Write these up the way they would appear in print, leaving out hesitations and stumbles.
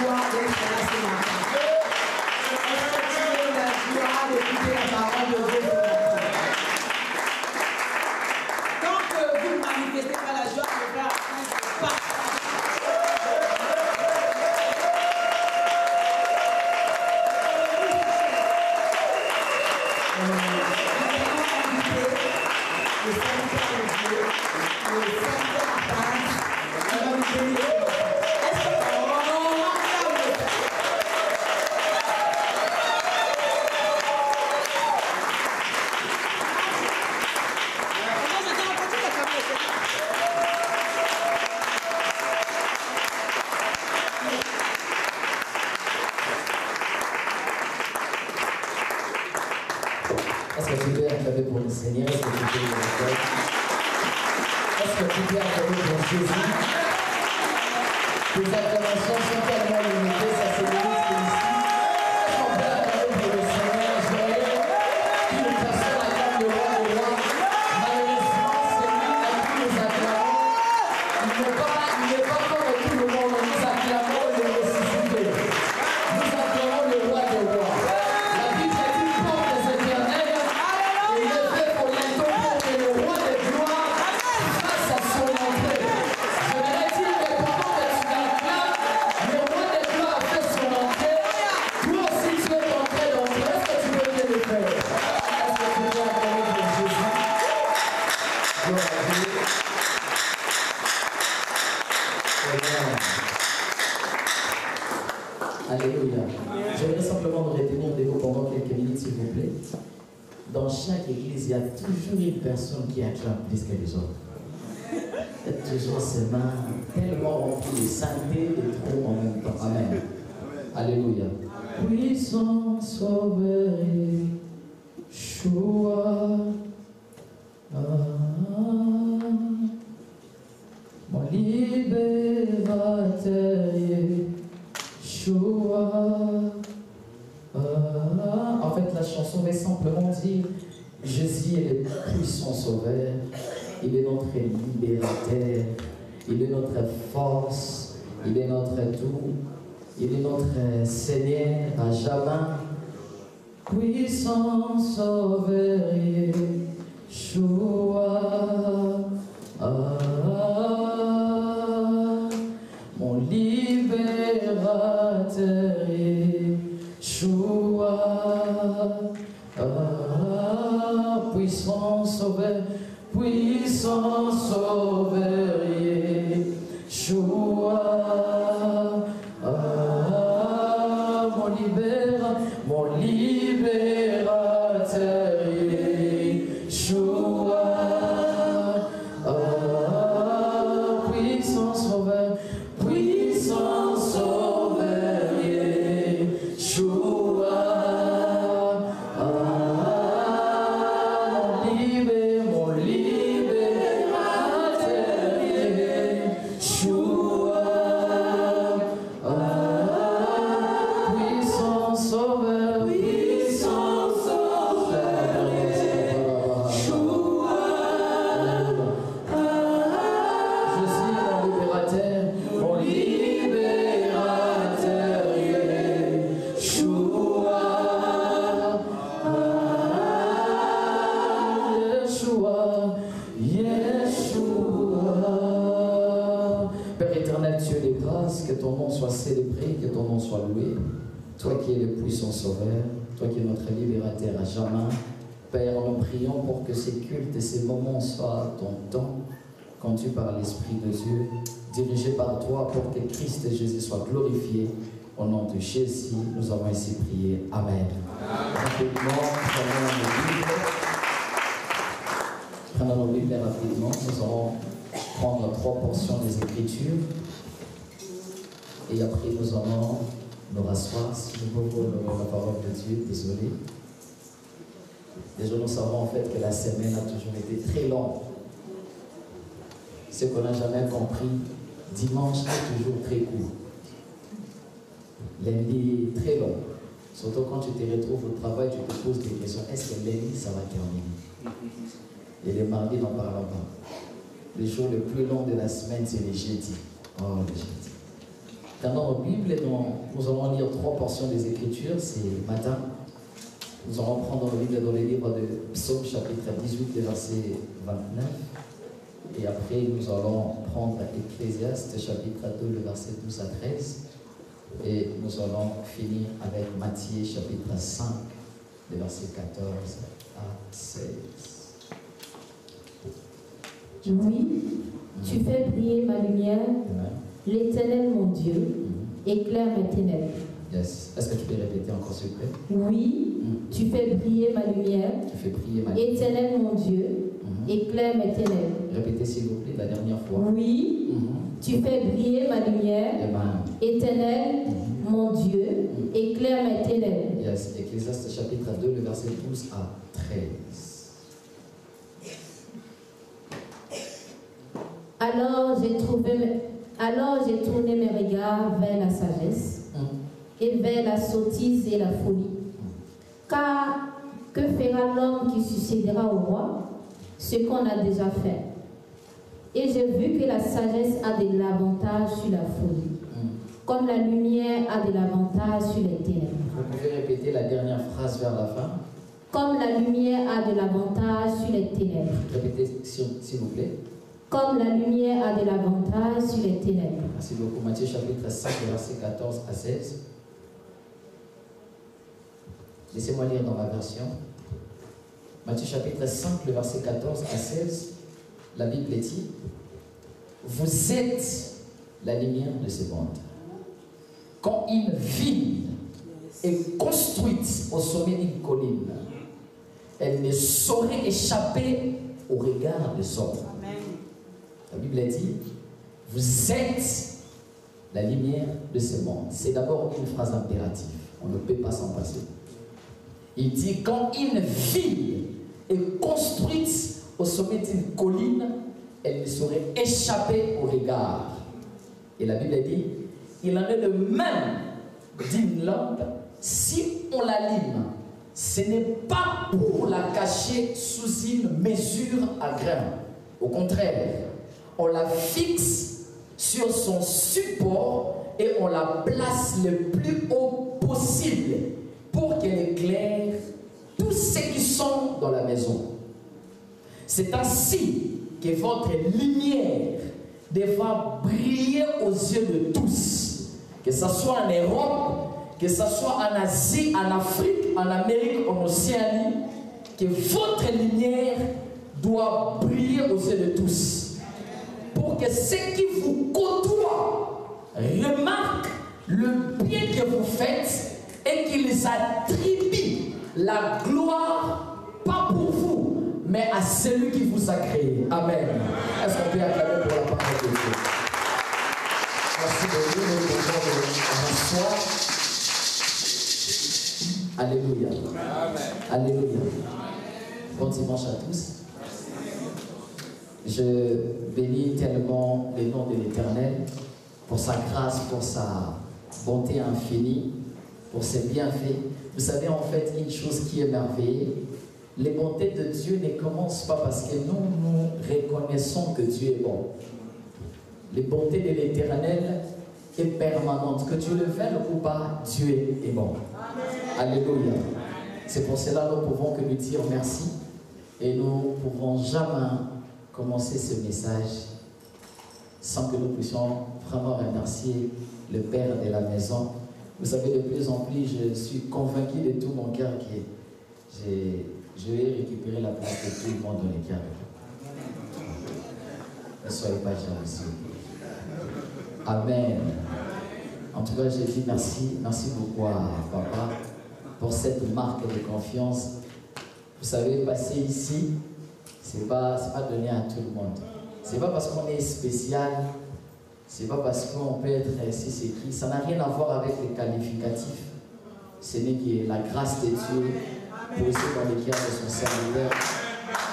joie d'être là ce matin. Est-ce que tu as la joie d'écouter la parole de Dieu ce matin? Tant que vous ne manifestez pas la joie, le frère ne pas. Est-ce que tu peux acclamer pour le Seigneur? Est-ce que tu peux le faire? Est-ce que tu peux acclamer pour Jésus? Tes acclamations sont tellement limitées, ça se limite ici. Est-ce qu'on peut acclamer pour le Seigneur? Je voyais qu'une personne acclame le roi des rois. Malheureusement, c'est lui à qui nous acclamons. Il n'est pas comme tout le monde. Nous acclamons le ressuscité. Nous acclamons le roi des rois. La Bible est une porte des éternels. Il est fait pour l'interrompre que le roi des gloires fasse à son entrée. Je voudrais dire que pendant que tu l'acclames, le roi des gloires a fait son entrée. Toi aussi tu es entré d'entrée. Est-ce que tu veux bien le faire? Est-ce que tu veux acclamer pour Jésus? Gloire à Dieu. Amen. Alléluia. J'aimerais simplement me retenir des mots pendant quelques minutes, s'il vous plaît. Dans chaque église, il y a toujours une personne qui acclame plus que les autres. Il y a toujours ces mains tellement remplies de sainteté et de trop en même temps. Amen. Alléluia. Puissant Sauveur, Yeshua. Mon libérateur, Yeshua. En fait, la chanson va simplement dire Jésus est le puissant sauveur, il est notre libérateur, il est notre force, il est notre tout, il est notre Seigneur à jamais. Puissant sauveur, Yeshua. Mon libérateur, Yeshua. Puissant sauveur, Yeshua. Mon libérateur, Yeshua. Puissant sauveur, Yeshua. Mon libérateur, Yeshua. Puissant sauveur, Père éternel, Dieu des grâces, que ton nom soit célébré, que ton nom soit loué. Toi qui es le puissant sauveur, toi qui es notre libérateur à jamais. Père, nous prions pour que ces cultes et ces moments soient ton temps, conduits par l'Esprit de Dieu, dirigés par toi pour que Christ et Jésus soient glorifiés. Au nom de Jésus, nous avons ainsi prié. Amen. Rapidement, prenons nos Bibles rapidement. Nous allons prendre 3 portions des Écritures. Et après, nous allons nous rasseoir. Si nous pouvons la parole de Dieu, désolé. Déjà, nous savons en fait que la semaine a toujours été très longue. Ce qu'on n'a jamais compris, dimanche est toujours très court. Lundi est très long. Surtout quand tu te retrouves au travail, tu te poses des questions. Est-ce que lundi, ça va terminer? Et les mardis, n'en parlons pas. Le jour le plus long de la semaine, c'est les jeudis. Oh, les jeudis. Dans nos Bibles, nous allons lire 3 portions des Écritures ce matin. Nous allons prendre nos Bibles dans le livre de Psaume chapitre 18, verset 29. Et après, nous allons prendre Ecclésiaste chapitre 2, le verset 12 à 13. Et nous allons finir avec Matthieu chapitre 5, le verset 14 à 16. Oui, tu fais briller ma lumière, l'Éternel mon Dieu, éclaire mes ténèbres. Yes. Est-ce que tu peux répéter encore s'il te plaît? Oui, tu fais briller ma lumière, Tu fais briller ma lumière. Éternel mon Dieu, éclaire mes ténèbres. Répétez s'il vous plaît la dernière fois. Oui, tu fais briller ma lumière, Amen. Éternel mon Dieu, éclaire mes ténèbres. Yes. Ecclésiaste chapitre 2, le verset 12 à 13. Alors j'ai tourné mes regards vers la sagesse et vers la sottise et la folie. Car que fera l'homme qui succédera au roi? Ce qu'on a déjà fait. Et j'ai vu que la sagesse a de l'avantage sur la folie, comme la lumière a de l'avantage sur les ténèbres. Vous pouvez répéter la dernière phrase vers la fin? Comme la lumière a de l'avantage sur les ténèbres. Répétez s'il vous plaît. Comme la lumière a de l'avantage sur les ténèbres. Merci beaucoup. Matthieu chapitre 5, verset 14 à 16. Laissez-moi lire dans ma version. Matthieu chapitre 5, le verset 14 à 16. La Bible dit: vous êtes la lumière de ce monde. Quand une ville est construite au sommet d'une colline, elle ne saurait échapper au regard des hommes. La Bible dit: vous êtes la lumière de ce monde. C'est d'abord une phrase impérative. On ne peut pas s'en passer. Il dit: quand une ville est construite au sommet d'une colline, elle ne saurait échapper au regard. Et la Bible dit: il en est de même d'une lampe, si on l'allume, ce n'est pas pour la cacher sous une mesure à grain. Au contraire, on la fixe sur son support et on la place le plus haut possible pour qu'elle éclaire tous ceux qui sont dans la maison. C'est ainsi que votre lumière devra briller aux yeux de tous, que ce soit en Europe, que ce soit en Asie, en Afrique, en Amérique, en Océanie, que votre lumière doit briller aux yeux de tous, pour que ceux qui vous côtoient remarquent le bien que vous faites et qu'ils attribuent la gloire, pas pour vous, mais à celui qui vous a créé. Amen. Est-ce qu'on peut acclamer pour la parole de Dieu? Merci de nous, nous pouvons rasseoir. Alléluia. Alléluia. Bon dimanche à tous. Je bénis tellement le nom de l'Éternel pour sa grâce, pour sa bonté infinie, pour ses bienfaits. Vous savez, en fait, une chose qui est merveilleuse, les bontés de Dieu ne commencent pas parce que nous reconnaissons que Dieu est bon. Les bontés de l'Éternel est permanente. Que Dieu le veuille ou pas, Dieu est bon. Alléluia. C'est pour cela que nous pouvons que lui dire merci et nous ne pouvons jamais commencer ce message sans que nous puissions vraiment remercier le Père de la maison. Vous savez, de plus en plus, je suis convaincu de tout mon cœur que je vais récupérer la place de tout le monde dans les cœurs. Ne soyez pas jaloux. Amen. En tout cas, je dis merci. Merci beaucoup à Papa pour cette marque de confiance. Vous savez, passer ici, ce n'est pas donné à tout le monde. Ce n'est pas parce qu'on est spécial. Ce n'est pas parce qu'on peut être ici, c'est écrit. Ça n'a rien à voir avec les qualificatifs. Ce n'est que la grâce de Dieu posée dans les cœurs de son serviteur.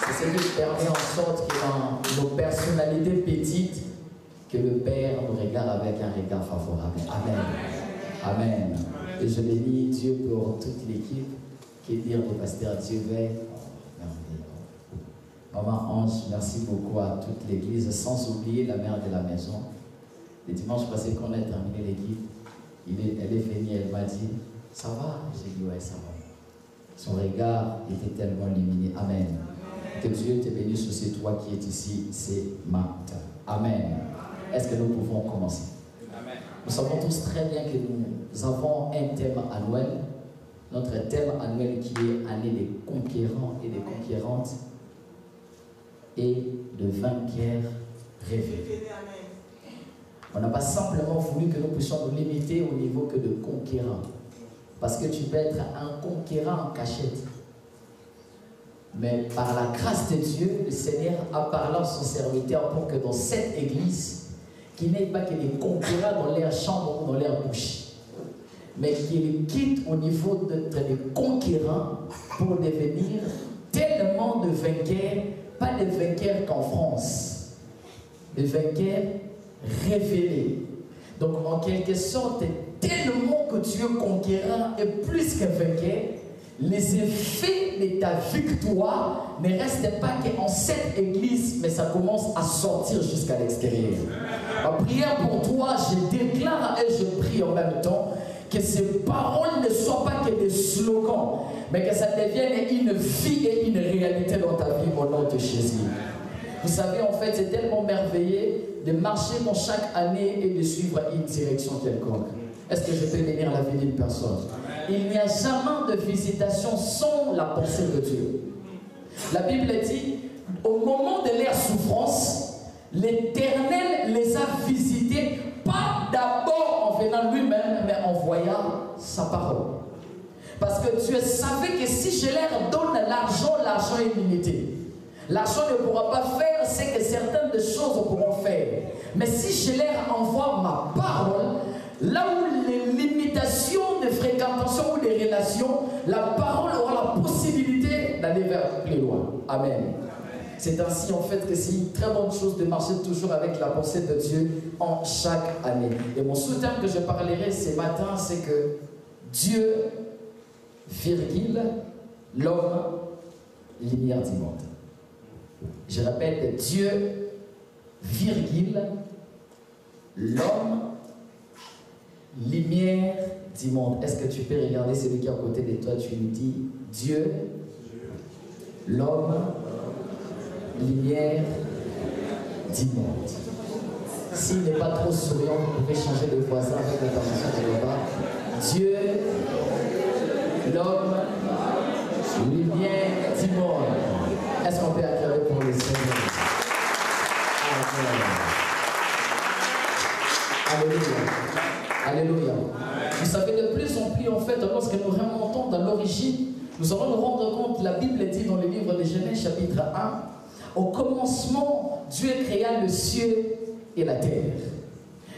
C'est ce qui permet en sorte que dans nos personnalités petites, que le Père nous regarde avec un regard favorable. Amen. Amen. Et je bénis Dieu pour toute l'équipe. Qui dire de pasteur Dieu veille. Maman Ange, merci beaucoup à toute l'église, sans oublier la mère de la maison. Le dimanche passé qu'on a terminé l'équipe, elle est venue, elle m'a dit, ça va? J'ai dit, ouais, ça va. Son regard était tellement lumineux. Amen. Que Dieu te bénisse aussi, toi qui es ici, c'est matin. Amen. Est-ce que nous pouvons commencer? Amen. Nous savons tous très bien que nous avons un thème annuel. Notre thème annuel qui est année des conquérants et des conquérantes et de vainqueurs révélés. On n'a pas simplement voulu que nous puissions nous limiter au niveau que de conquérants. Parce que tu peux être un conquérant en cachette. Mais par la grâce de Dieu, le Seigneur a parlé à son serviteur pour que dans cette église, qu'il n'y ait pas que des conquérants dans leur chambre ou dans leur bouche, mais qu'il quitte au niveau d'être des conquérants pour devenir tellement de vainqueurs, pas des vainqueurs qu'en France, des vainqueurs révélés. Donc en quelque sorte, tellement que tu es conquérant et plus qu'un vainqueur, les effets de ta victoire ne restent pas qu'en cette église, mais ça commence à sortir jusqu'à l'extérieur. Ma prière pour toi, je déclare et je prie en même temps que ces paroles ne soient pas que des slogans, mais que ça devienne une vie et une réalité dans ta vie au nom de Jésus. Vous savez, en fait, c'est tellement merveilleux de marcher dans chaque année et de suivre une direction quelconque. Est-ce que je peux bénir la vie d'une personne? Il n'y a jamais de visitation sans la pensée de Dieu. La Bible dit, au moment de leur souffrance, l'Éternel les a visités, pas d'abord en venant lui-même, mais en voyant sa parole. Parce que Dieu savait que si je leur donne l'argent, l'argent est limité. L'argent ne pourra pas faire ce que certaines des choses pourront faire. Mais si je leur envoie ma parole, là où les limitations de fréquentation ou de relations, la parole aura la possibilité d'aller vers plus loin. Amen. C'est ainsi en fait que c'est une très bonne chose de marcher toujours avec la pensée de Dieu en chaque année. Et mon sous-thème que je parlerai ce matin, c'est que Dieu, virgule, l'homme, lumière du monde. Je répète, Dieu, virgule, l'homme, lumière du monde. Est-ce que tu peux regarder celui qui est à côté de toi? Tu lui dis Dieu, l'homme, lumière du monde. S'il n'est pas trop souriant, vous pouvez changer de voisin avec l'intervention de là-bas. Dieu, l'homme, lumière du monde. Est-ce qu'on peut acclamer pour le Seigneur? Alléluia. Alléluia. Vous savez, de plus en plus, en fait, lorsque nous remontons dans l'origine, nous allons nous rendre compte, la Bible dit dans le livre de Genèse, chapitre 1, au commencement, Dieu créa le ciel et la terre.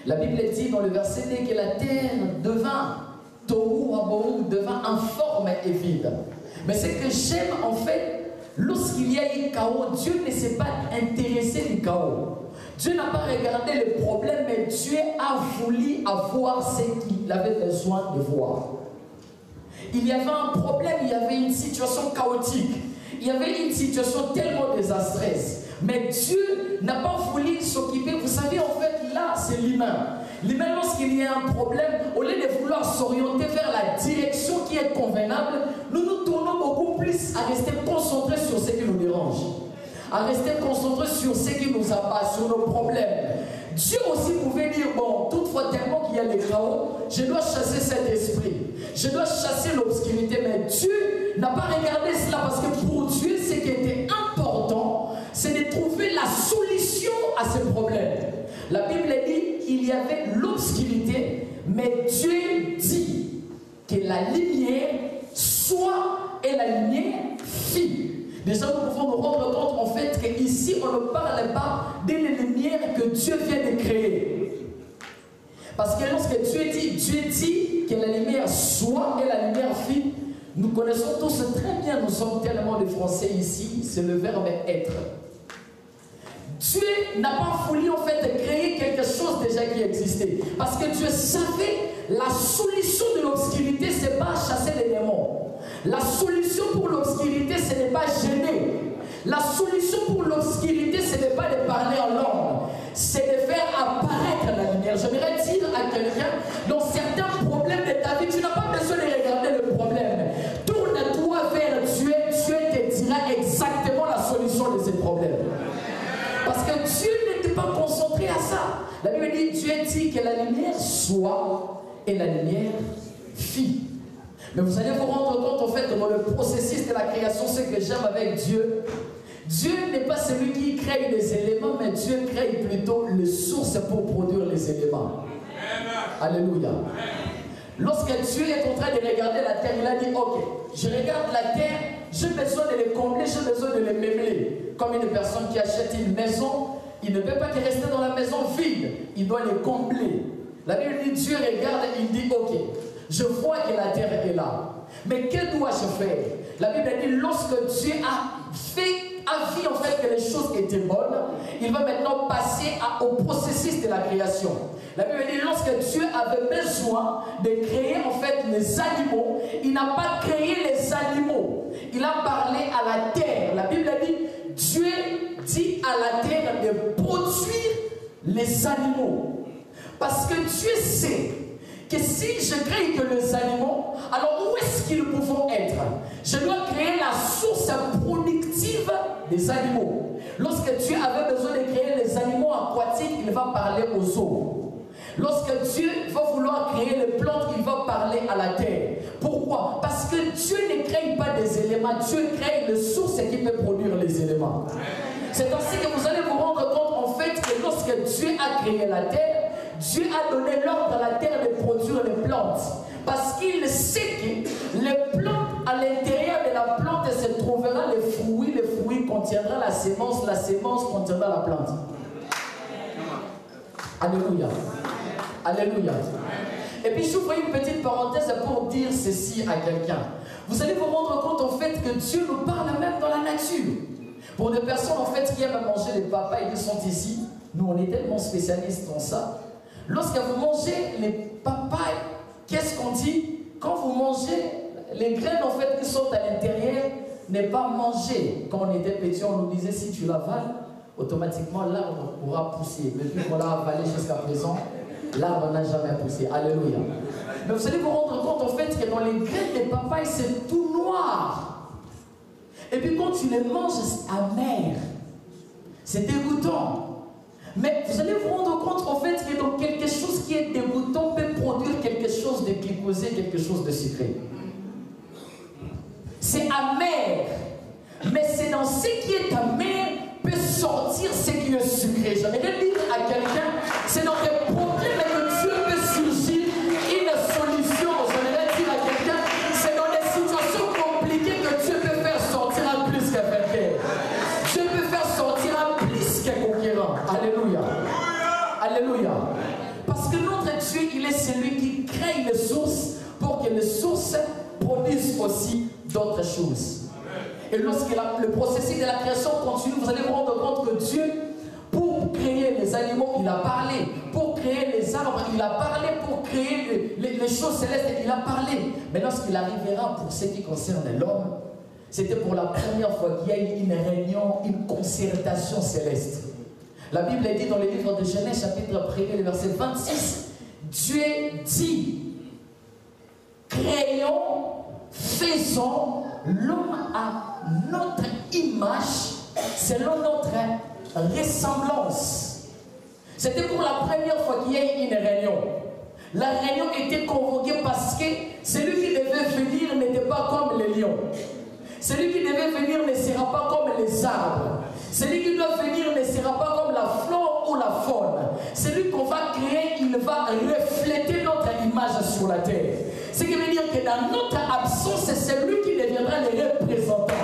La Bible dit dans le verset 2 que la terre devint, tohu wabohu, devint informe et vide. Mais ce que j'aime, en fait, lorsqu'il y a eu chaos, Dieu ne s'est pas intéressé du chaos. Dieu n'a pas regardé le problème, mais Dieu a voulu avoir ce qu'il avait besoin de voir. Il y avait un problème, il y avait une situation chaotique, il y avait une situation tellement désastreuse. Mais Dieu n'a pas voulu s'occuper. Vous savez, en fait, là, c'est l'humain. L'humain, lorsqu'il y a un problème, au lieu de vouloir s'orienter vers la direction qui est convenable, nous nous tournons beaucoup plus à rester concentrés sur ce qui nous dérange, à rester concentrés sur ce qui nous abat, sur nos problèmes. Dieu aussi pouvait dire, bon, toutefois tellement qu'il y a le chaos, je dois chasser cet esprit, je dois chasser l'obscurité. Mais Dieu n'a pas regardé cela, parce que pour Dieu, ce qui était important, c'est de trouver la solution à ce problème. La Bible dit qu'il y avait l'obscurité, mais Dieu dit que la lumière soit, et la lumière fit. Déjà, nous pouvons nous rendre compte en fait qu'ici, on ne parle pas de la lumière que Dieu vient de créer. Parce que lorsque Dieu dit que la lumière soit et la lumière fit, nous connaissons tous très bien, nous sommes tellement de Français ici, c'est le verbe être. Dieu n'a pas voulu en fait créer quelque chose déjà qui existait. Parce que Dieu savait la solution de l'obscurité, ce n'est pas chasser les démons. La solution pour l'obscurité, ce n'est pas gêner. La solution pour l'obscurité, ce n'est pas de parler en langue. C'est de faire apparaître la lumière. J'aimerais dire à quelqu'un, dans certains problème de ta vie, tu n'as pas besoin de regarder le problème. Tourne-toi vers Dieu, Dieu te dira exactement la solution de ce problème. Parce que Dieu n'était pas concentré à ça. La Bible dit, Dieu dit que la lumière soit et la lumière fit. Mais vous allez vous rendre compte en fait que dans le processus de la création, ce que j'aime avec Dieu, Dieu n'est pas celui qui crée les éléments, mais Dieu crée plutôt les sources pour produire les éléments. Alléluia. Lorsque Dieu est en train de regarder la terre, il a dit, ok, je regarde la terre, j'ai besoin de les combler, j'ai besoin de les meubler. Comme une personne qui achète une maison, il ne peut pas rester dans la maison vide, il doit les combler. La Bible dit, Dieu regarde, il dit, ok, je vois que la terre est là, mais que dois-je faire? La Bible dit, lorsque Dieu a vu en fait que les choses étaient bonnes, il va maintenant passer au processus de la création. La Bible dit, lorsque Dieu avait besoin de créer en fait les animaux, il n'a pas créé les animaux, il a parlé à la terre. La Bible dit, Dieu dit à la terre de produire les animaux. Parce que Dieu sait que si je crée que les animaux, alors où est-ce qu'ils peuvent être? Je dois créer la source productive des animaux. Lorsque Dieu avait besoin de créer les animaux aquatiques, il va parler aux eaux. Lorsque Dieu va vouloir créer les plantes, il va parler à la terre. Pourquoi? Parce que Dieu ne crée pas des éléments, Dieu crée les sources qui peuvent produire les éléments. C'est ainsi que vous allez vous rendre compte en fait que lorsque Dieu a créé la terre, Dieu a donné l'ordre à la terre de produire les plantes. Parce qu'il sait que les plantes, à l'intérieur de la plante, se trouvera les fruits contiendront la sémence contiendra la plante. Alléluia. Alléluia. Et puis j'ouvre une petite parenthèse pour dire ceci à quelqu'un. Vous allez vous rendre compte en fait que Dieu nous parle même dans la nature. Pour des personnes en fait qui aiment manger les papayes qui sont ici, nous on est tellement spécialistes dans ça. Lorsque vous mangez les papayes, qu'est-ce qu'on dit? Quand vous mangez, les graines en fait qui sont à l'intérieur, n'est pas manger. Quand on était petit, on nous disait si tu l'avales, automatiquement l'arbre pourra pousser. Mais puis qu'on l'a avalé jusqu'à présent, l'arbre n'a jamais poussé. Alléluia. Mais vous allez vous rendre compte en fait que dans les graines des papayes, c'est tout noir. Et puis quand tu les manges, c'est amer. C'est dégoûtant. Mais vous allez vous rendre compte en fait que dans quelque chose qui est dégoûtant peut produire quelque chose de glycosé, quelque chose de sucré. C'est amer. Mais c'est dans ce qui est amer peut sortir ce qui est sucré. J'aimerais dire à quelqu'un, c'est dans les problèmes que Dieu peut surgir une solution. J'aimerais dire à quelqu'un, c'est dans les situations compliquées que Dieu peut faire sortir un plus qu'un vainqueur. Dieu peut faire sortir un plus qu'un conquérant. Alléluia. Alléluia. Parce que notre Dieu, il est celui qui crée les sources pour que les sources produisent aussi d'autres choses. Et lorsque le processus de la création continue, vous allez vous rendre compte que Dieu, pour créer les animaux, il a parlé. Pour créer les arbres, il a parlé. Pour créer les choses célestes, il a parlé. Mais lorsqu'il arrivera pour ce qui concerne l'homme, c'était pour la première fois qu'il y a eu une réunion, une concertation céleste. La Bible dit dans le livre de Genèse, chapitre 1er, verset 26, Dieu dit, créons, faisons l'homme à notre image, selon notre ressemblance. C'était pour la première fois qu'il y a eu une réunion. La réunion était convoquée parce que celui qui devait venir n'était pas comme les lions. Celui qui devait venir ne sera pas comme les arbres. Celui qui doit venir ne sera pas comme la flore ou la faune. Celui qu'on va créer, il va refléter notre image sur la terre. Ce qui veut dire que dans notre absence, c'est lui qui deviendra le représentant.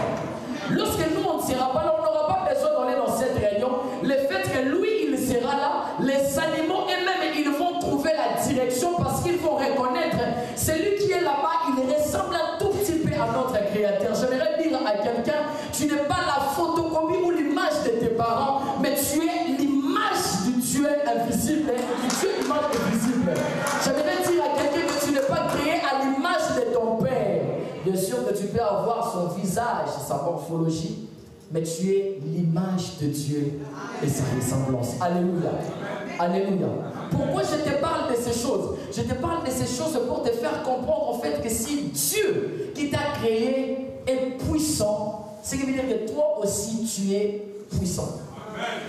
Lorsque nous, on ne sera pas là, on n'aura pas besoin d'aller dans cette réunion. Le fait que lui, il sera là, les animaux eux-mêmes, ils vont trouver la direction parce qu'ils vont reconnaître celui qui est là-bas, il ressemble un tout petit peu à notre Créateur. J'aimerais dire à quelqu'un, tu n'es pas la photocopie ou l'image de tes parents, mais tu es l'image du Dieu invisible, du Dieu image invisible. J'aimerais dire à quelqu'un que tu n'es pas créé à l'image de ton Père. Bien sûr que tu peux avoir son visage, sa morphologie, mais tu es l'image de Dieu et sa ressemblance. Alléluia. Alléluia. Pourquoi je te parle de ces choses? Je te parle de ces choses pour te faire comprendre en fait que si Dieu qui t'a créé est puissant, ce qui veut dire que toi aussi tu es puissant.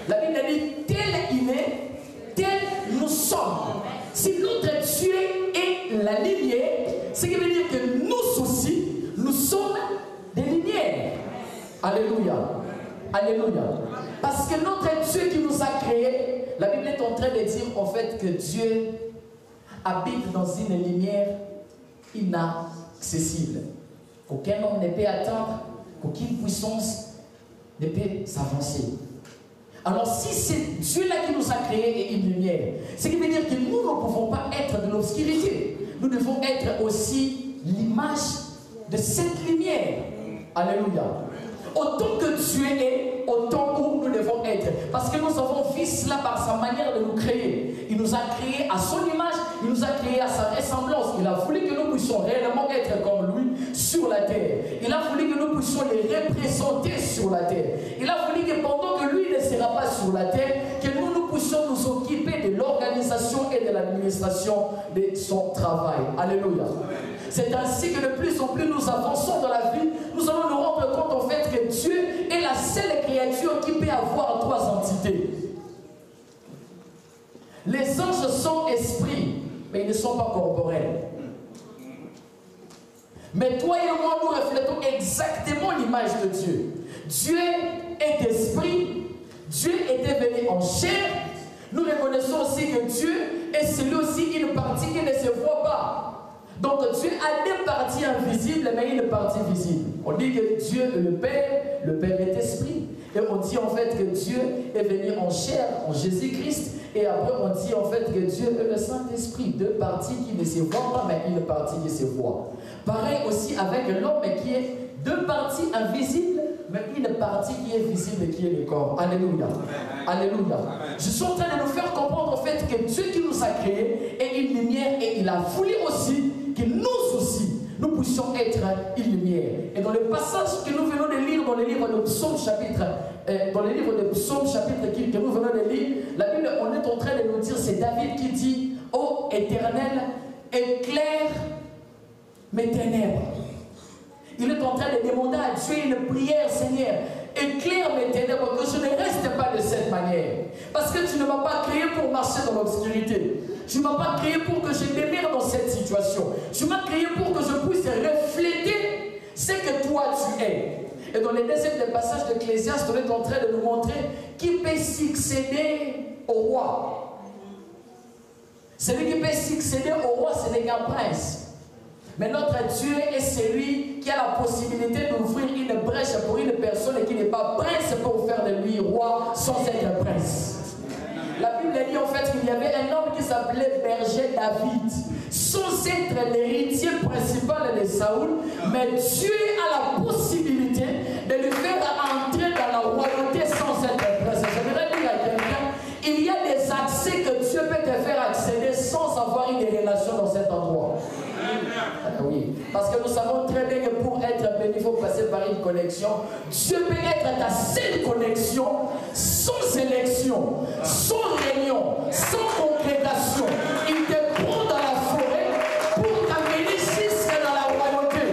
La Bible dit tel il est, tel nous sommes. Si notre Dieu est la lumière, ce qui veut dire que nous aussi, nous sommes des lumières. Alléluia. Alléluia. Parce que notre Dieu qui nous a créés, la Bible est en train de dire en fait que Dieu habite dans une lumière inaccessible. Qu'aucun homme ne peut atteindre, qu'aucune puissance ne peut s'avancer. Alors si c'est Dieu-là qui nous a créé une lumière, ce qui veut dire que nous ne pouvons pas être de l'obscurité. Nous devons être aussi l'image de cette lumière. Alléluia. Autant que Dieu est, autant où nous devons être. Parce que nous avons vu cela par sa manière de nous créer. Il nous a créés à son image, il nous a créés à sa ressemblance. Il a voulu que nous puissions réellement être comme lui sur la terre. Il a voulu que nous puissions les représenter sur la terre. Il a voulu que pendant que lui ne sera pas sur la terre, que nous puissions nous occuper de l'organisation et de l'administration de son travail. Alléluia. C'est ainsi que de plus en plus nous avançons dans la vie, nous allons nous rendre compte en fait que Dieu est la seule créature qui peut avoir trois entités. Les anges sont esprits, mais ils ne sont pas corporels. Mais toi et moi, nous reflétons exactement l'image de Dieu. Dieu est esprit, Dieu était venu en chair. Nous reconnaissons aussi que Dieu est celui aussi une partie qui ne se voit pas. Donc Dieu a des parties invisibles, mais une partie visible. On dit que Dieu est le Père est esprit. Et on dit en fait que Dieu est venu en chair, en Jésus-Christ. Et après on dit en fait que Dieu est le Saint-Esprit. Deux parties qui ne se voient pas, mais une partie qui se voit. Pareil aussi avec l'homme qui est deux parties invisibles, mais une partie qui est visible et qui est le corps. Alléluia. Alléluia. Je suis en train de nous faire comprendre en fait que Dieu qui nous a créés est une lumière et il a voulu aussi que nous aussi, nous puissions être une lumière. Et dans le passage que nous venons de lire dans le livre de Psaume chapitre, que nous venons de lire, la Bible, on est en train de nous dire, c'est David qui dit, ô Éternel, éclaire mes ténèbres. Il est en train de demander à Dieu une prière, Seigneur, éclaire mes ténèbres, que je ne reste pas de cette manière. Parce que tu ne m'as pas créé pour marcher dans l'obscurité. Tu ne m'as pas créé pour que je demeure dans cette situation. Tu m'as créé pour que je puisse refléter ce que toi tu es. Et dans les deuxièmes passages d'Ecclésiaste, on est en train de nous montrer qui peut succéder au roi. Celui qui peut succéder au roi, ce n'est qu'un prince. Mais notre Dieu est celui qui a la possibilité d'ouvrir une brèche pour une personne qui n'est pas prince pour faire de lui roi sans être prince. La Bible dit en fait qu'il y avait un homme qui s'appelait berger David, sans être l'héritier principal de Saoul, mais Dieu a la possibilité de lui faire entrer dans la royauté sans être prince. J'aimerais dire à quelqu'un, il y a des accès que Dieu peut te faire accéder sans avoir une relation dans cet endroit. Oui, parce que nous savons très bien que pour être béni, il faut passer par une connexion. Dieu peut être ta seule connexion, sans élection, sans réunion, sans congrégation. Il te prend dans la forêt pour t'amener jusque dans la royauté.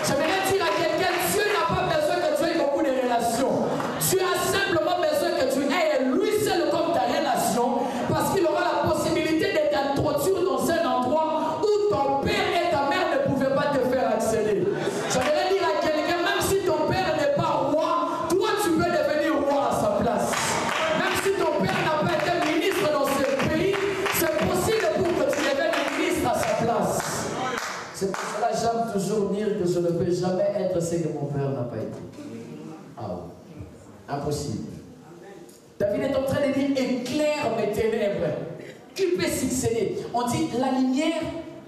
J'aimerais dire à quelqu'un, Dieu n'a pas besoin que tu aies beaucoup de relations. Tu as simplement besoin que tu aies lui seul comme ta relation, parce qu'il aura la possibilité de t'introduire dans un endroit où ton père et ta mère ne pouvaient pas te faire accéder. J'aimerais dire à quelqu'un, même si ton père n'est pas roi, toi tu peux devenir roi à sa place. Même si ton père n'a pas été ministre dans ce pays, c'est possible pour que tu deviennes ministre à sa place. C'est pour cela que j'aime toujours dire que je ne peux jamais être ce que mon père n'a pas été. Ah oui. Impossible. David est en train de dire, éclaire mes ténèbres. Qui peut succéder? On dit, la lumière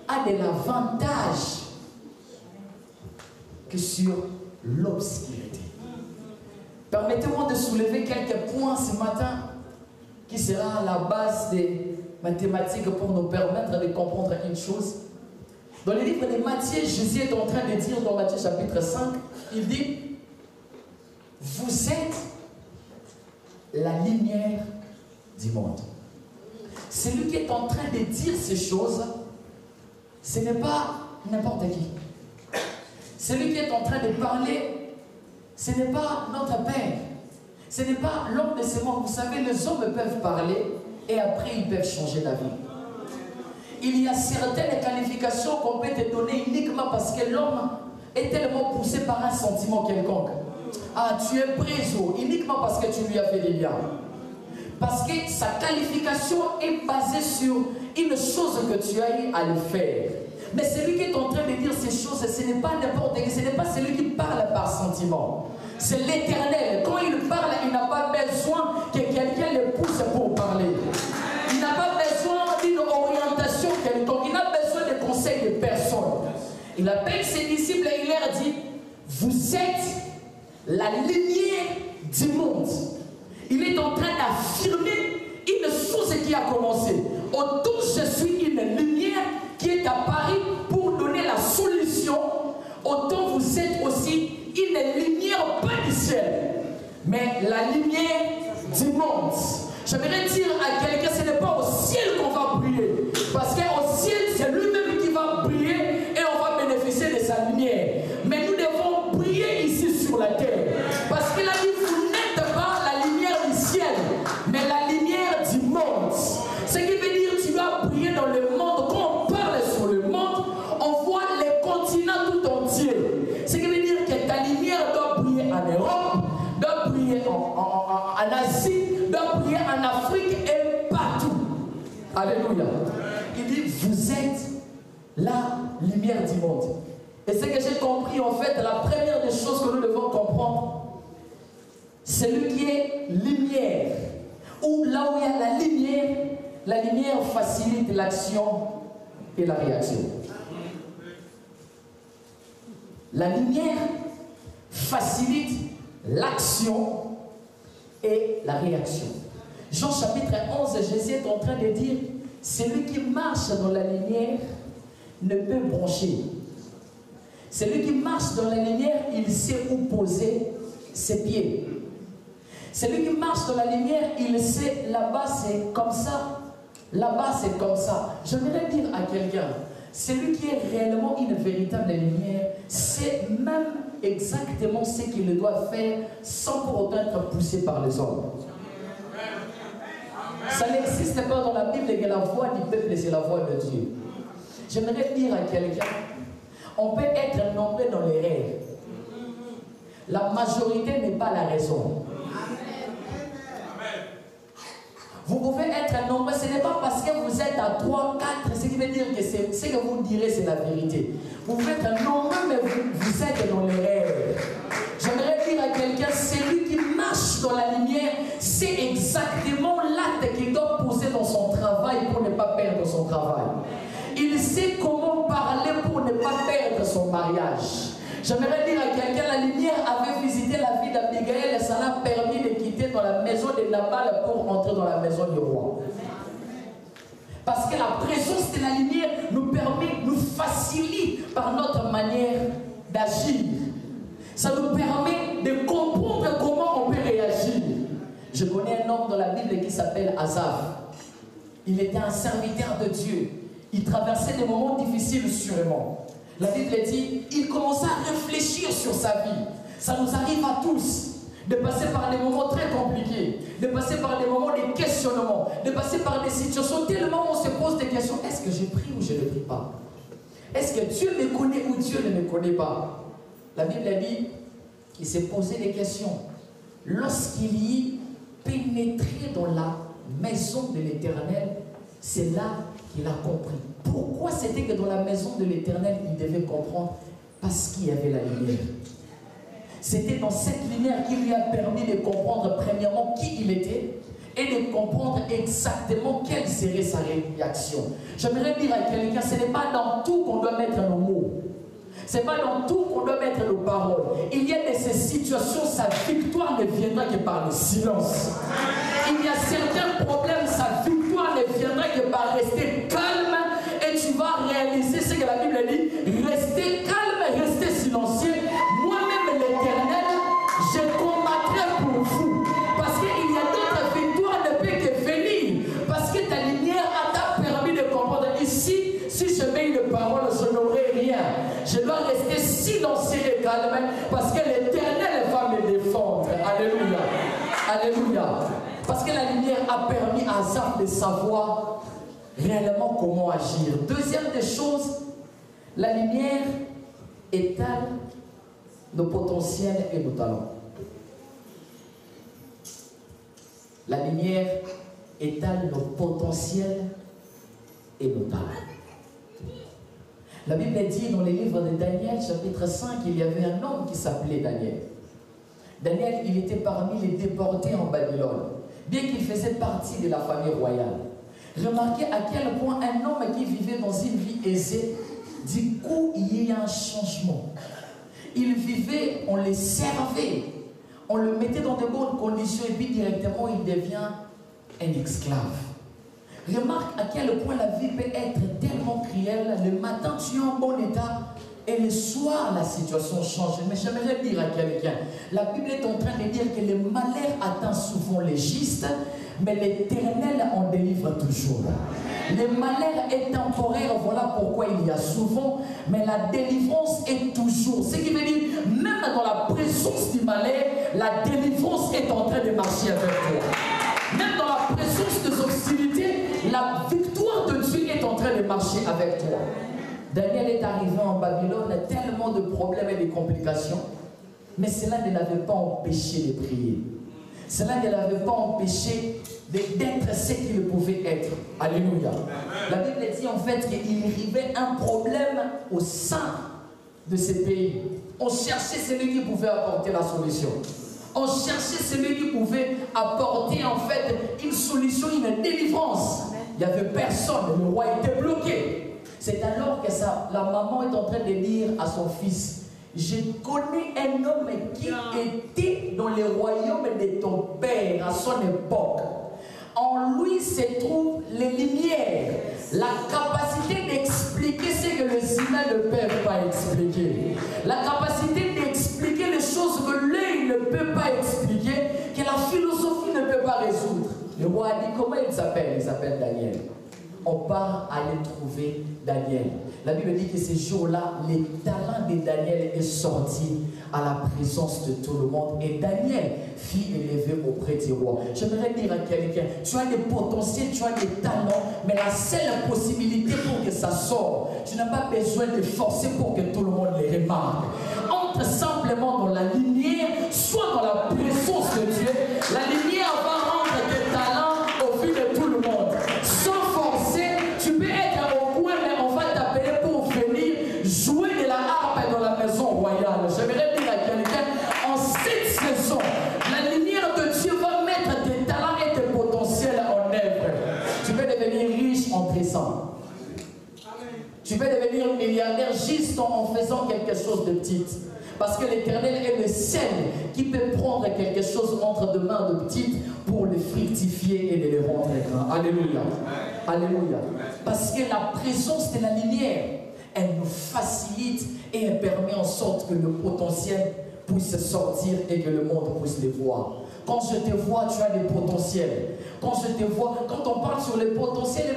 a de l'avantage que sur l'obscurité. Permettez-moi de soulever quelques points ce matin qui sera la base des mathématiques pour nous permettre de comprendre une chose. Dans le livre de Matthieu, Jésus est en train de dire dans Matthieu chapitre 5, il dit, vous êtes la lumière du monde. celui qui est en train de dire ces choses, ce n'est pas n'importe qui. Celui qui est en train de parler, ce n'est pas notre Père. Ce n'est pas l'homme de ce monde. Vous savez, les hommes peuvent parler et après ils peuvent changer d'avis. Il y a certaines qualifications qu'on peut te donner uniquement parce que l'homme est tellement poussé par un sentiment quelconque. Ah, tu es préso uniquement parce que tu lui as fait du bien. Parce que sa qualification est basée sur une chose que tu as eu à le faire. Mais celui qui est en train de dire ces choses, ce n'est pas n'importe qui, ce n'est pas celui qui parle par sentiment. C'est l'Éternel. Quand il parle, il n'a pas besoin que quelqu'un le pousse pour parler. Il n'a pas besoin d'une orientation quelconque. Il n'a besoin de conseils de personne. Il appelle ses disciples et il leur dit, vous êtes la lumière du monde. Il est en train d'affirmer une chose qui a commencé. Autant je suis une lumière qui est apparue pour donner la solution, autant vous êtes aussi une lumière pas du ciel, mais la lumière du monde. J'aimerais dire à quelqu'un, ce n'est pas au ciel qu'on va briller, parce qu'au ciel, c'est lui-même qui va briller et on va bénéficier de sa lumière. Mais nous devons briller ici sur la terre, parce qu'il a dit, vous n'êtes pas la lumière du ciel, mais la lumière du monde. Ce qui veut dire, tu dois briller dans le monde. Quand on parle sur le monde, on voit les continents tout entiers. Ce qui veut dire que ta lumière doit briller en Europe, doit briller en Asie, doit briller en Afrique et partout. Alléluia. Il dit, vous êtes la lumière du monde. Et ce que j'ai compris, en fait, la première des choses que nous devons comprendre, c'est lui qui est lumière. Ou là où il y a la lumière facilite l'action et la réaction. La lumière facilite l'action et la réaction. Jean chapitre 11, Jésus est en train de dire, celui qui marche dans la lumière ne peut broncher. Celui qui marche dans la lumière, il sait où poser ses pieds. Celui qui marche dans la lumière, il sait là-bas c'est comme ça, là-bas c'est comme ça. J'aimerais dire à quelqu'un, celui qui est réellement une véritable lumière, sait même exactement ce qu'il doit faire sans pour autant être poussé par les hommes. Ça n'existe pas dans la Bible que la voix du peuple, c'est la voix de Dieu. J'aimerais dire à quelqu'un, on peut être nombreux dans les rêves. La majorité n'est pas la raison. Vous pouvez être nombreux, ce n'est pas parce que vous êtes à 3, 4, ce qui veut dire que ce que vous direz, c'est la vérité. Vous pouvez être nombreux, mais vous êtes dans les rêves. J'aimerais dire à quelqu'un, celui qui marche dans la lumière, c'est exactement l'acte qu'il doit poser dans son travail pour ne pas perdre son travail. Il sait comment parler pour ne pas perdre son mariage. J'aimerais dire à quelqu'un, la lumière avait visité la vie d'Abigail et ça l'a permis de quitter dans la maison de Nabal pour entrer dans la maison du roi. Parce que la présence de la lumière nous permet, nous facilite par notre manière d'agir. Ça nous permet de comprendre comment on peut réagir. Je connais un homme dans la Bible qui s'appelle Asaph. Il était un serviteur de Dieu. Il traversait des moments difficiles sûrement. La Bible dit, il commença à réfléchir sur sa vie. Ça nous arrive à tous de passer par des moments très compliqués, de passer par des moments de questionnement, de passer par des situations tellement on se pose des questions. Est-ce que je prie ou je ne prie pas? Est-ce que Dieu me connaît ou Dieu ne me connaît pas? La Bible dit qu'il s'est posé des questions. Lorsqu'il y pénétrait dans la maison de l'Éternel, c'est là qu'il a compris. Pourquoi c'était que dans la maison de l'Éternel, il devait comprendre? Parce qu'il y avait la lumière. C'était dans cette lumière qui lui a permis de comprendre premièrement qui il était et de comprendre exactement quelle serait sa réaction. J'aimerais dire à quelqu'un, ce n'est pas dans tout qu'on doit mettre nos mots. Ce n'est pas dans tout qu'on doit mettre nos paroles. Il y a de ces situations, sa victoire ne viendra que par le silence. Il y a certains problèmes, sa victoire ne viendra que par rester calme. Et tu vas réaliser ce que la Bible dit. Restez calme, restez silencieux. Moi-même, l'Éternel, je combattrai pour vous. Parce qu'il y a d'autres victoires ne peuvent que venir. Parce que ta lumière je dois rester silencieux et calme parce que l'Éternel va me défendre. Alléluia. Alléluia. Parce que la lumière a permis à Asaph de savoir réellement comment agir. Deuxième des choses, la lumière étale nos potentiels et nos talents. La lumière étale nos potentiels et nos talents. La Bible dit dans les livres de Daniel, chapitre 5, il y avait un homme qui s'appelait Daniel. Daniel, il était parmi les déportés en Babylone, bien qu'il faisait partie de la famille royale. Remarquez à quel point un homme qui vivait dans une vie aisée, du coup, il y a un changement. Il vivait, on le servait, on le mettait dans de bonnes conditions et puis directement, il devient un esclave. Remarque à quel point la vie peut être tellement cruelle. Le matin, tu es en bon état et le soir, la situation change. Mais j'aimerais dire à quelqu'un, la Bible est en train de dire que le malheur atteint souvent les justes, mais l'Éternel en délivre toujours. Le malheur est temporaire, voilà pourquoi il y a souvent, mais la délivrance est toujours. Ce qui veut dire, même dans la présence du malheur, la délivrance est en train de marcher avec toi. Même dans la présence des hostilités, la victoire de Dieu est en train de marcher avec toi. Daniel est arrivé en Babylone, tellement de problèmes et de complications, mais cela ne l'avait pas empêché de prier. Cela ne l'avait pas empêché d'être ce qu'il pouvait être. Alléluia. La Bible dit en fait qu'il arrivait un problème au sein de ce pays. On cherchait celui qui pouvait apporter la solution. On cherchait celui qui pouvait apporter en fait une solution, une délivrance. Il n'y avait personne, le roi était bloqué. C'est alors que la maman est en train de dire à son fils, je connais un homme qui était dans le royaume de ton père à son époque. En lui se trouvent les lumières, la capacité d'expliquer ce que les humains ne peuvent pas expliquer, la capacité d'expliquer les choses que l'œil ne peut pas expliquer, que la philosophie ne peut pas résoudre. Le roi a dit, comment il s'appelle? Il s'appelle Daniel. On part aller trouver Daniel. La Bible dit que ce jour-là, les talents de Daniel est sorti à la présence de tout le monde. Et Daniel fut élevé auprès du roi. J'aimerais dire à quelqu'un, tu as des potentiels, tu as des talents, mais la seule possibilité pour que ça sorte, tu n'as pas besoin de forcer pour que tout le monde les remarque. Entre simplement dans la lumière, soit dans la présence de Dieu, la lumière va rendre tes talents au vu de tout le monde. Sans forcer, tu peux être au coin, mais on va t'appeler pour venir jouer de la harpe dans la maison royale. J'aimerais dire à quelqu'un, en cette saison, la lumière de Dieu va mettre tes talents et tes potentiels en œuvre. Tu peux devenir riche en tressant. Tu peux devenir milliardaire juste en faisant quelque chose de petit. Parce que l'Éternel est le seul qui peut prendre quelque chose entre deux mains de petites pour le fructifier et de le rendre grand. Alléluia. Alléluia. Parce que la présence de la lumière, elle nous facilite et elle permet en sorte que le potentiel puisse sortir et que le monde puisse le voir. Quand je te vois, tu as des potentiels. Quand je te vois, quand on parle sur les potentiels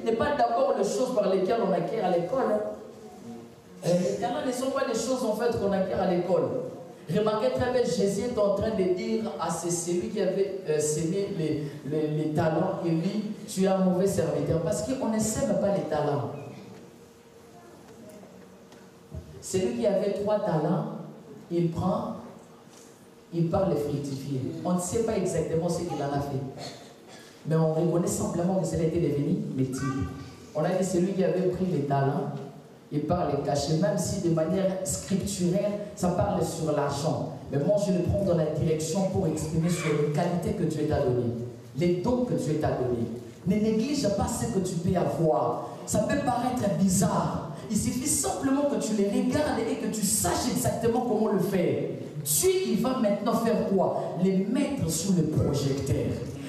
n'est pas d'abord les choses par lesquelles on acquiert à l'école. Les talents ne sont pas des choses en fait qu'on acquiert à l'école. Remarquez très bien, Jésus est en train de dire à celui qui avait sémé les talents, il dit, tu es un mauvais serviteur. Parce qu'on ne sème pas les talents. Celui qui avait 3 talents, il prend, il part les fructifier. On ne sait pas exactement ce qu'il en a fait. Mais on reconnaît simplement que cela était devenu multiple. On a dit celui qui avait pris les talents, il parle les cacher, même si de manière scripturaire, ça parle sur l'argent. Mais moi, je le prends dans la direction pour exprimer sur les qualités que Dieu t'a données, les dons que Dieu t'a donnés. Ne néglige pas ce que tu peux avoir. Ça peut paraître bizarre. Il suffit simplement que tu les regardes et que tu saches exactement comment le faire. Dieu, il va maintenant faire quoi? Les mettre sous le projecteur.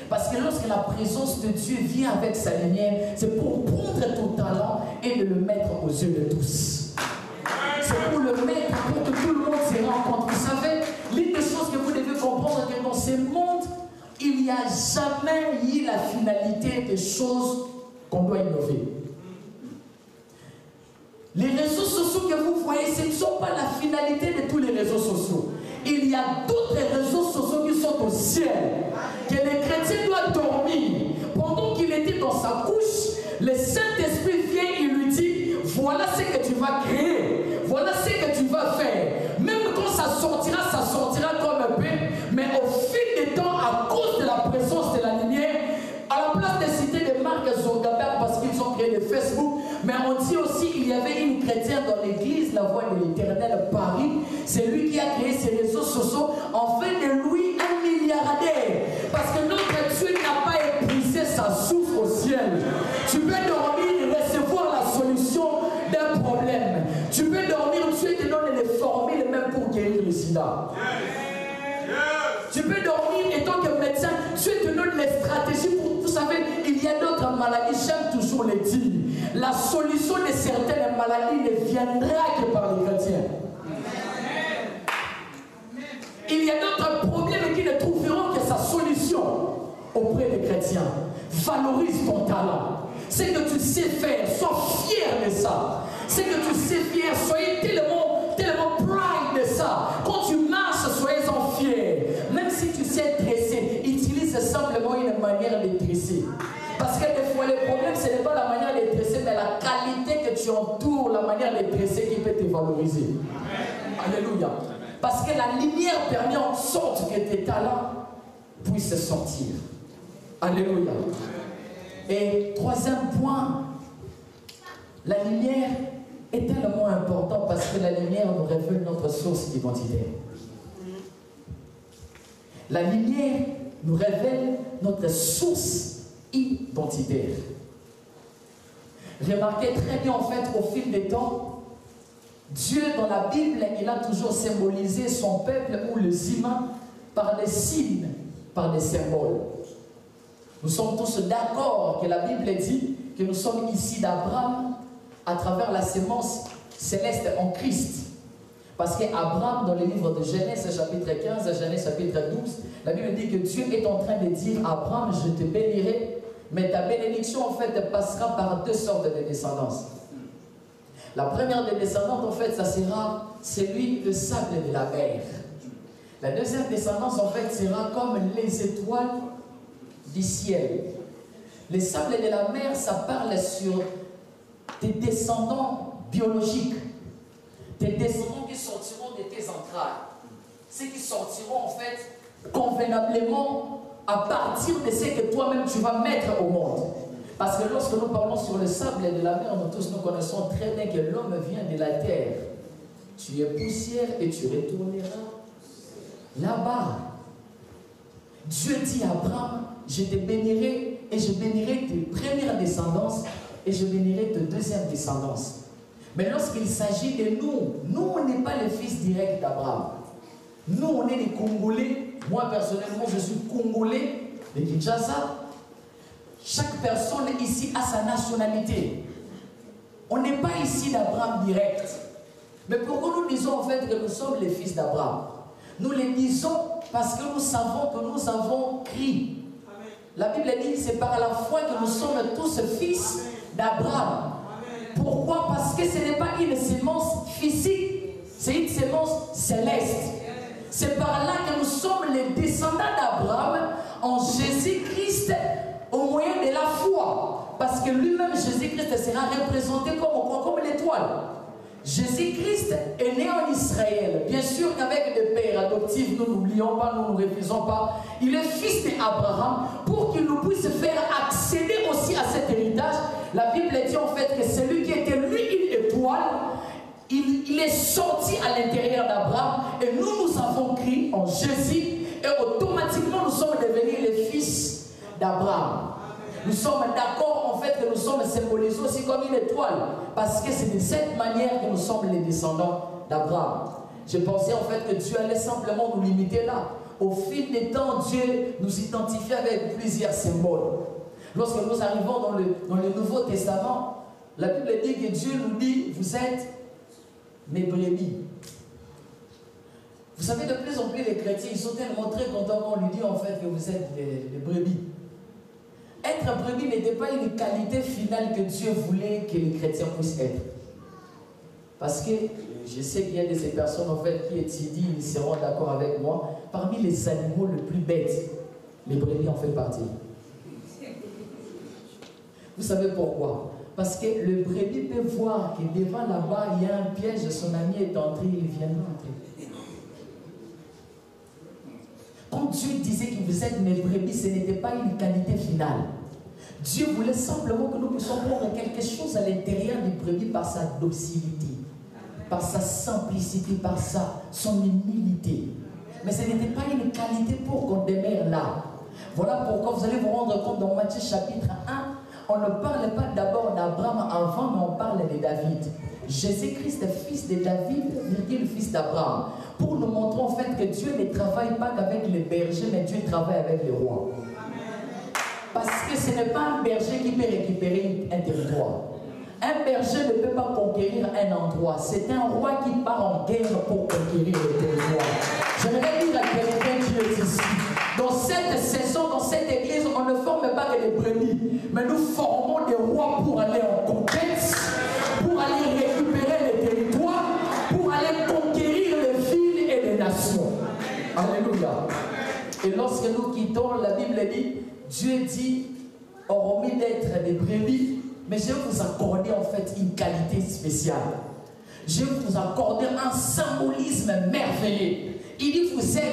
Parce que lorsque la présence de Dieu vient avec sa lumière, c'est pour prendre ton talent et de le mettre aux yeux de tous. C'est pour le mettre pour que tout le monde se rende compte. Vous savez, l'une des choses que vous devez comprendre, c'est que dans ce monde, il n'y a jamais eu la finalité des choses qu'on doit innover. Les réseaux sociaux que vous voyez, ce ne sont pas la finalité de tous les réseaux sociaux. Il y a d'autres réseaux sociaux qui sont au ciel, que les chrétiens doivent dormir. Pendant qu'il était dans sa couche, le Saint-Esprit vient et lui dit, voilà ce que tu vas créer, voilà ce que tu vas faire. Même quand ça sortira comme un peu, mais au fil du temps, à cause de la présence de la lumière, à la place de citer des marques Zuckerberg parce qu'ils ont créé le Facebook, mais on dit aussi qu'il y avait une chrétienne dans l'église, la Voix de l'Éternel Paris. C'est lui qui a créé ces réseaux sociaux en fait de lui un milliardaire. Parce que notre Dieu n'a pas épuisé sa souffle au ciel. Tu peux dormir et recevoir la solution d'un problème. Tu peux dormir, Dieu te donne les formules même pour guérir le sida. Tu peux dormir et tant que médecin, Dieu te donne les stratégies pour... Vous savez, il y a d'autres maladies, j'aime toujours les dire. La solution de certaines maladies ne viendra que par les chrétiens. Il y a d'autres problèmes qui ne trouveront que sa solution auprès des chrétiens. Valorise ton talent. Ce que tu sais faire, sois fier de ça. Ce que tu sais faire, soyez tellement proud de ça. Quand tu marches, soyez-en fiers. Même si tu sais dresser, utilise simplement une manière de dresser. Parce que des fois, le problème, ce n'est pas la manière de dresser, mais la qualité que tu entoures, la manière de dresser qui peut te valoriser. Alléluia. Parce que la lumière permet en sorte que tes talents puissent sortir. Alléluia. Et troisième point, la lumière est tellement importante parce que la lumière nous révèle notre source identitaire. La lumière nous révèle notre source identitaire. Remarquez très bien en fait au fil des temps, Dieu dans la Bible, il a toujours symbolisé son peuple ou les humains par des signes, par des symboles. Nous sommes tous d'accord que la Bible dit que nous sommes ici d'Abraham à travers la sémence céleste en Christ. Parce qu'Abraham, dans le livre de Genèse, chapitre 15, Genèse, chapitre 12, la Bible dit que Dieu est en train de dire à Abraham, je te bénirai, mais ta bénédiction, en fait, passera par deux sortes de descendance. La première des descendantes, en fait, ça sera celui de sable de la mer. La deuxième descendance, en fait, sera comme les étoiles du ciel. Les sables de la mer, ça parle sur tes descendants biologiques. Tes descendants qui sortiront de tes entrailles. Ceux qui sortiront, en fait, convenablement à partir de ce que toi-même tu vas mettre au monde. Parce que lorsque nous parlons sur le sable de la mer, nous tous nous connaissons très bien que l'homme vient de la terre. Tu es poussière et tu retourneras là-bas. Dieu dit à Abraham, je te bénirai et je bénirai tes premières descendances et je bénirai tes deuxièmes descendances. Mais lorsqu'il s'agit de nous, on n'est pas les fils directs d'Abraham. Nous, on est les Congolais. Moi, personnellement, je suis Congolais de Kinshasa. Chaque personne ici a sa nationalité. On n'est pas ici d'Abraham direct. Mais pourquoi nous disons en fait que nous sommes les fils d'Abraham? Nous le disons parce que nous savons que nous avons crié. La Bible dit que c'est par la foi que nous sommes tous fils d'Abraham. Pourquoi? Parce que ce n'est pas une sémence physique, c'est une sémence céleste. C'est par là que nous sommes les descendants d'Abraham en Jésus-Christ au moyen de la foi. Parce que lui-même, Jésus-Christ, sera représenté comme l'étoile. Jésus-Christ est né en Israël. Bien sûr qu'avec des pères adoptifs, nous n'oublions pas, nous ne refusons pas. Il est fils d'Abraham pour qu'il nous puisse faire accéder aussi à cet héritage. La Bible dit en fait que celui qui était lui une étoile, il est sorti à l'intérieur d'Abraham et nous avons crié en Jésus et automatiquement nous sommes devenus les fils d'Abraham. Nous sommes d'accord en fait que nous sommes symbolisés aussi comme une étoile parce que c'est de cette manière que nous sommes les descendants d'Abraham. Je pensais en fait que Dieu allait simplement nous limiter là. Au fil des temps, Dieu nous identifie avec plusieurs symboles. Lorsque nous arrivons dans le Nouveau Testament, la Bible dit que Dieu nous dit, vous êtes mes brebis. Vous savez, de plus en plus les chrétiens, ils sont tellement très contents quand on lui dit en fait que vous êtes les brebis. Être brebis n'était pas une qualité finale que Dieu voulait que les chrétiens puissent être. Parce que je sais qu'il y a de ces personnes en fait qui étudient, ils seront d'accord avec moi. Parmi les animaux les plus bêtes, les brebis en font partie. Vous savez pourquoi? Parce que le brebis peut voir que devant là-bas, il y a un piège, son ami est entré, il vient d'entrer. Quand Dieu disait que vous êtes mes brebis, ce n'était pas une qualité finale. Dieu voulait simplement que nous puissions prendre quelque chose à l'intérieur du brebis par sa docilité, par sa simplicité, par son humilité. Mais ce n'était pas une qualité pour qu'on demeure là. Voilà pourquoi vous allez vous rendre compte dans Matthieu chapitre 1, on ne parle pas d'abord d'Abraham avant, mais on parle de David. Jésus-Christ, fils de David, virgule fils d'Abraham. Pour nous montrer en fait que Dieu ne travaille pas qu'avec les bergers, mais Dieu travaille avec les rois. Parce que ce n'est pas un berger qui peut récupérer un territoire. Un berger ne peut pas conquérir un endroit. C'est un roi qui part en guerre pour conquérir le territoire. J'aimerais dire à quelqu'un qui est ici, dans cette saison, dans cette église, on ne forme pas que des brebis, mais nous formons des rois pour aller en conquête, pour aller récupérer les territoires, pour aller conquérir les villes et les nations. Alléluia. Et lorsque nous quittons, la Bible dit, Dieu dit, hormis d'être des brebis, mais je vais vous accorder en fait une qualité spéciale. Je vais vous accorder un symbolisme merveilleux. Il dit, vous êtes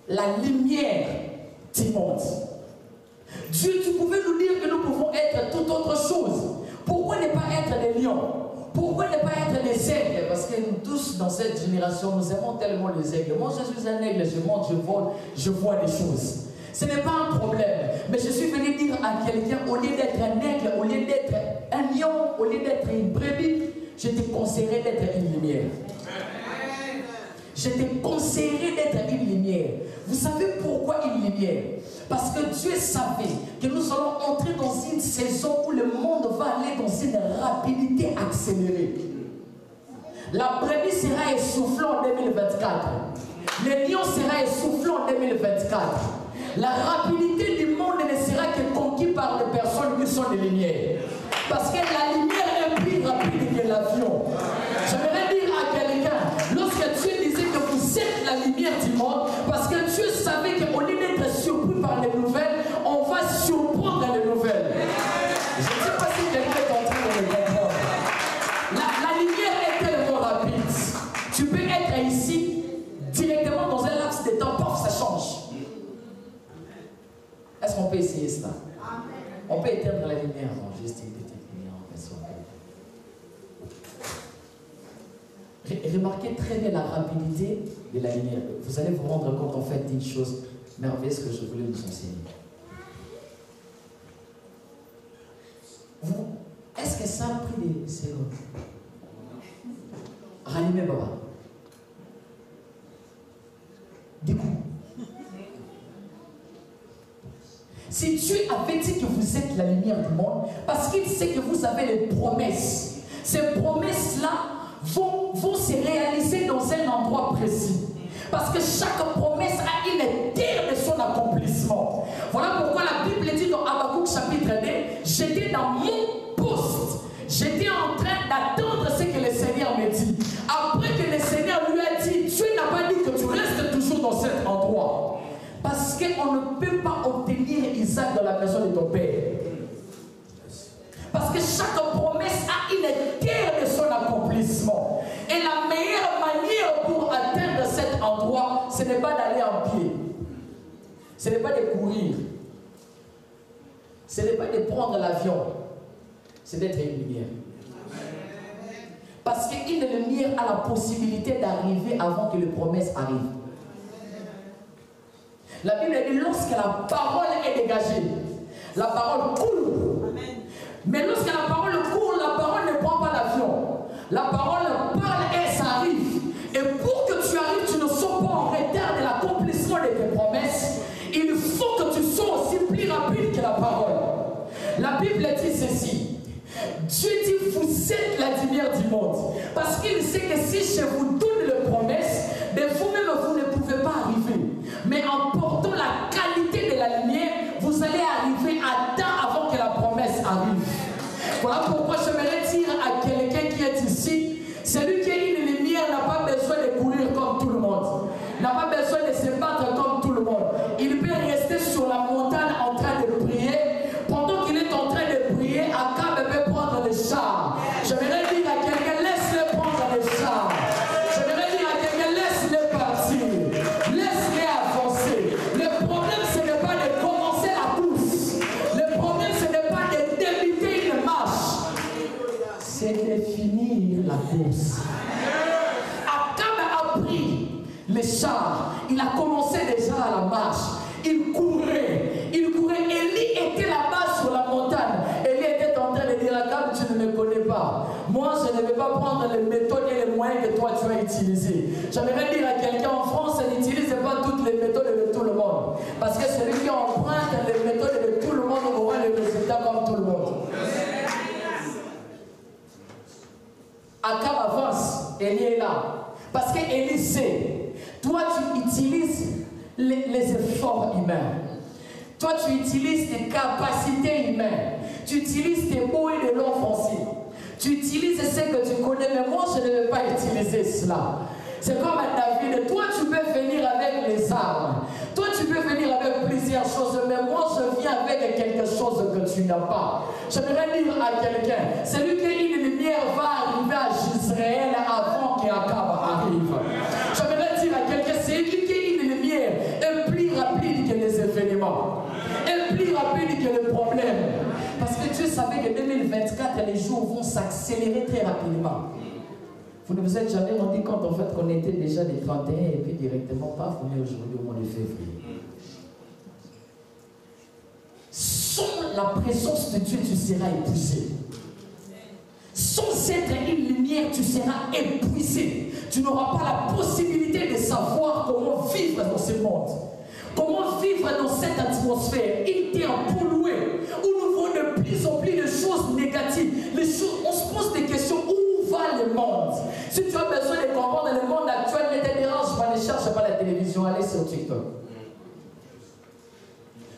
la lumière du monde. Dieu, tu pouvais nous dire que nous pouvons être toute autre chose. Pourquoi ne pas être des lions? Pourquoi ne pas être des aigles? Parce que nous tous, dans cette génération, nous aimons tellement les aigles. Moi, je suis un aigle, je monte, je vole, je vois des choses. Ce n'est pas un problème. Mais je suis venu dire à quelqu'un, au lieu d'être un aigle, au lieu d'être un lion, au lieu d'être une brebis, je te conseillerais d'être une lumière. Je te conseillerais d'être une lumière. Vous savez pourquoi une lumière? Parce que Dieu savait que nous allons entrer dans une saison où le monde va aller dans une rapidité accélérée. La brebis sera essoufflée en 2024. Le lion sera essoufflé en 2024. La rapidité du monde ne sera que conquise par des personnes qui sont des lumières. Parce que la lumière est plus rapide que l'avion. J'aimerais dire à quelqu'un, lorsque Dieu disait que vous êtes la lumière du monde, parce que Dieu savait qu'au lieu d'être surpris par les nouvelles, on va surprendre les nouvelles. Je ne sais pas si quelqu'un est en train de me comprendre. La lumière est tellement rapide. Tu peux être ici, directement dans un laps de temps, paf, ça change. Est-ce qu'on peut essayer cela? On peut éteindre la lumière. Non, juste une petite lumière. Remarquez très bien la rapidité de la lumière. Vous allez vous rendre compte en fait d'une chose merveilleuse que je voulais vous enseigner. Est-ce que ça a pris des secondes? Rallumez Baba. Du coup, si Dieu avait dit que vous êtes la lumière du monde, parce qu'il sait que vous avez les promesses, ces promesses-là vont se réaliser dans un endroit précis. Parce que chaque promesse a une terre de son accomplissement. Voilà pourquoi la Bible dit dans Habakkuk chapitre 2, j'étais dans mon poste. J'étais en train d'attendre ce que le Seigneur me dit. Après que le Seigneur lui a dit, Dieu n'a pas dit que tu restes toujours dans cet endroit. Parce qu'on ne peut pas obtenir Isaac dans la maison de ton père. Parce que chaque promesse a une terre de son accomplissement. Et la meilleure manière pour atteindre cet endroit, ce n'est pas d'aller en pied. Ce n'est pas de courir. Ce n'est pas de prendre l'avion. C'est d'être une lumière. Parce qu'une lumière a la possibilité d'arriver avant que les promesses arrivent. La Bible dit lorsque la parole est dégagée, la parole court. Amen. Mais lorsque la parole court, la parole ne prend pas l'avion. La parole parle et ça arrive. Et pour que tu arrives, tu ne sois pas en retard de l'accomplissement de tes promesses. Il faut que tu sois aussi plus rapide que la parole. La Bible dit ceci. Dieu dit vous êtes la lumière du monde. Parce qu'il sait que si je vous donne les promesses, de vous-même vous ne pouvez pas arriver. Mais en portant la qualité de la lumière, vous allez arriver à temps avant que la promesse arrive. Voilà pourquoi j'aimerais dire à quelqu'un qui est ici, celui n'a pas besoin de se battre comme tout le monde. Il peut rester sur la montagne en train de prier. Pendant qu'il est en train de prier, Akab peut prendre les chars. J'aimerais dire à quelqu'un, laisse-le prendre les chars. J'aimerais dire à quelqu'un, laisse-le partir. Laisse-le avancer. Le problème, ce n'est pas de commencer la course. Le problème, ce n'est pas de débuter une marche. C'est de finir la course. Akab a pris les chars. Il a commencé déjà à la marche. Il courait. Il courait. Élie était là-bas sur la montagne. Élie était en train de dire à Akab, tu ne me connais pas. Moi, je ne vais pas prendre les méthodes et les moyens que toi tu as utilisés. J'aimerais dire à quelqu'un en France, n'utilise pas toutes les méthodes de tout le monde. Parce que celui qui emprunte les méthodes de tout le monde aura les résultats comme tout le monde. Akab avance. Élie est là. Parce qu'Élie sait, toi tu utilises les efforts humains. Toi tu utilises tes capacités humaines. Tu utilises tes mots et de l'offensive. Tu utilises ce que tu connais, mais moi je ne vais pas utiliser cela. C'est comme à David, toi tu peux venir avec les armes. Toi tu peux venir avec plusieurs choses, mais moi je viens avec quelque chose que tu n'as pas. J'aimerais dire à quelqu'un, celui qui est une lumière va arriver à Israël avant qu'Akab arrive. J'aimerais dire à quelqu'un, celui qui est une lumière est plus rapide que les événements. Est plus rapide que les problèmes. Parce que Dieu savait que 2024, les jours vont s'accélérer très rapidement. Vous ne vous êtes jamais rendu compte en fait qu'on était déjà les 31 et puis directement, paf, on est aujourd'hui au mois de février. Sans la présence de Dieu, tu seras épuisé. Sans être une lumière, tu seras épuisé. Tu n'auras pas la possibilité de savoir comment vivre dans ce monde. Comment vivre dans cette atmosphère polluée, où nous voyons de plus en plus de choses négatives. On se pose des questions, où va le monde? Si tu as besoin de comprendre le monde actuel, ne te dérange pas, ne cherche pas la télévision, allez sur TikTok.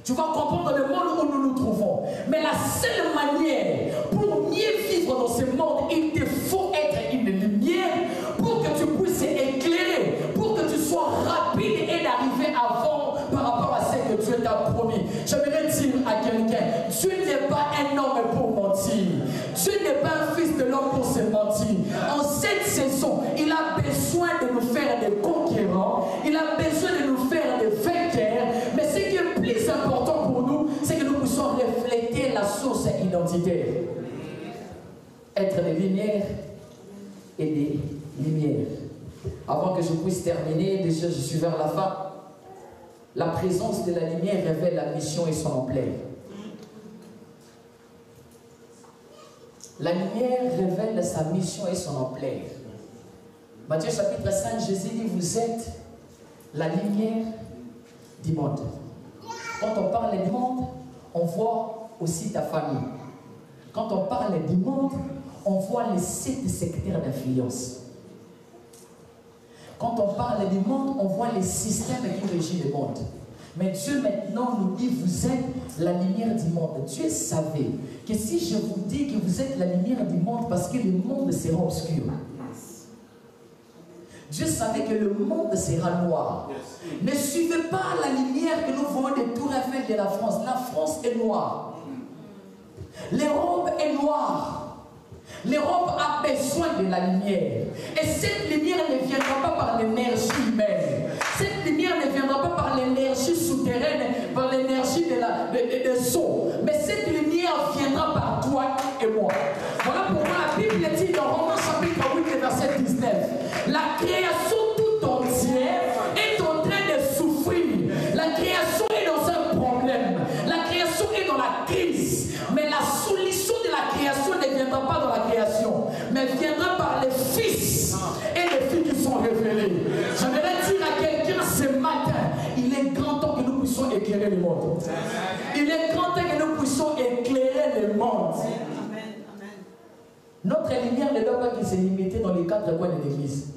Tu vas comprendre le monde où nous nous trouvons. Mais la seule manière pour mieux vivre dans ce monde, il te faut être une lumière pour que tu puisses éclairer, pour que tu sois rapide et d'arriver avant par rapport à ce que Dieu t'a promis. J'aimerais dire à quelqu'un, Dieu n'est pas un homme pour mentir. Dieu n'est pas un fils de l'homme pour se mentir. En cette saison, il a besoin de nous faire des conquérants. Il a besoin de nous faire des vainqueurs. Mais ce qui est plus important pour nous, c'est que nous puissions refléter la source identitaire. Être des lumières et des lumières. Avant que je puisse terminer, déjà je suis vers la fin. La présence de la lumière révèle la mission et son ampleur. La lumière révèle sa mission et son ampleur. Matthieu chapitre 5, Jésus dit, vous êtes la lumière du monde. Quand on parle du monde, on voit aussi ta famille. Quand on parle du monde, on voit les 7 secteurs d'influence. Quand on parle du monde, on voit les systèmes qui régissent le monde. Mais Dieu maintenant nous dit, vous êtes la lumière du monde. Dieu savait que si je vous dis que vous êtes la lumière du monde, parce que le monde sera obscur. Dieu savait que le monde sera noir. Ne suivez pas la lumière que nous voyons des tours Eiffel de la France. La France est noire. L'Europe est noire. L'Europe a besoin de la lumière. Et cette lumière ne viendra pas par l'énergie humaine. Cette lumière ne viendra pas par l'énergie souterraine, par l'énergie de son. Mais cette lumière viendra par toi et moi. Voilà pourquoi la Bible dit dans Romains chapitre 8, verset 19. La création tout entière est en train de souffrir. La création est dans un problème. La création est dans la crise. Mais la solution de la création ne viendra pas dans la création, mais viendra par les fils et les filles qui sont révélés. J'aimerais dire à quelqu'un ce matin, il est grand temps que nous puissions éclairer le monde. Il est grand temps que nous puissions éclairer le monde. Notre lumière ne doit pas se limiter dans les 4 coins de l'église.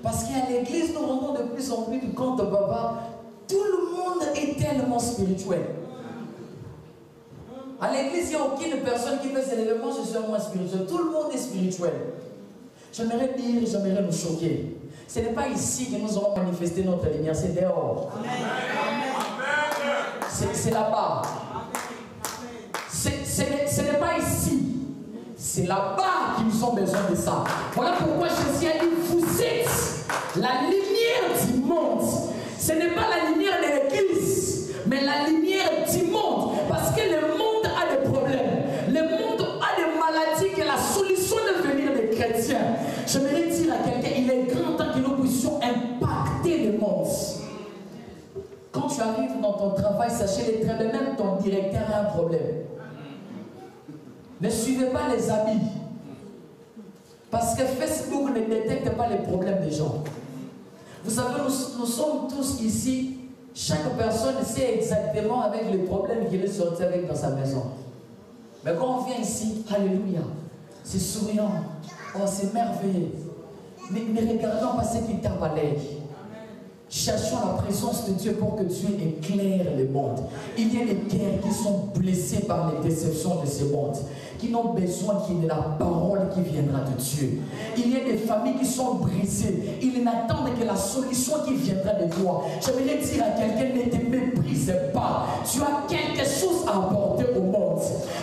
Parce qu'à l'église, nous rendons de plus en plus compte, papa, tout le monde est tellement spirituel. À l'église, il n'y a aucune personne qui fait cet élément, je suis moins spirituel. Tout le monde est spirituel. J'aimerais dire, j'aimerais nous choquer. Ce n'est pas ici que nous aurons manifesté notre lumière, c'est dehors. C'est là-bas. Ce n'est pas ici. C'est là-bas qu'ils ont besoin de ça. Voilà pourquoi Jésus a dit, vous êtes la lumière du monde. Ce n'est pas la lumière de l'église, mais la lumière du monde. Parce que le monde a des problèmes. Le monde a des maladies que la solution de venir des chrétiens. J'aimerais dire à quelqu'un, il est grand temps que nous puissions impacter le monde. Quand tu arrives dans ton travail, sachez-le très bien, même ton directeur a un problème. Ne suivez pas les habits. Parce que Facebook ne détecte pas les problèmes des gens. Vous savez, nous sommes tous ici. Chaque personne sait exactement avec les problèmes qu'il est sorti avec dans sa maison. Mais quand on vient ici, alléluia, c'est souriant. Oh, c'est merveilleux. Mais ne regardons pas ce qui tape à l'œil. Cherchons la présence de Dieu pour que Dieu éclaire le monde. Il y a des cœurs qui sont blessés par les déceptions de ce monde, qui n'ont besoin qu'il y ait la parole qui viendra de Dieu. Il y a des familles qui sont brisées. Ils n'attendent que la solution qui viendra de toi. J'aimerais dire à quelqu'un, ne te méprise pas. Tu as quelque chose à apporter au monde.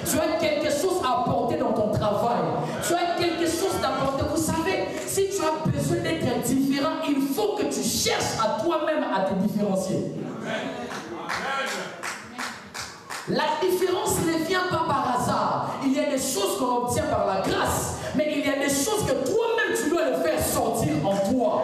Tu as quelque chose à apporter dans ton travail. Tu as quelque chose à apporter. Vous savez, si tu as besoin d'être différent, il faut que tu cherches à toi-même à te différencier. La différence ne vient pas par hasard. Il y a des choses qu'on obtient par la grâce, mais il y a des choses que toi-même tu dois le faire sortir en toi.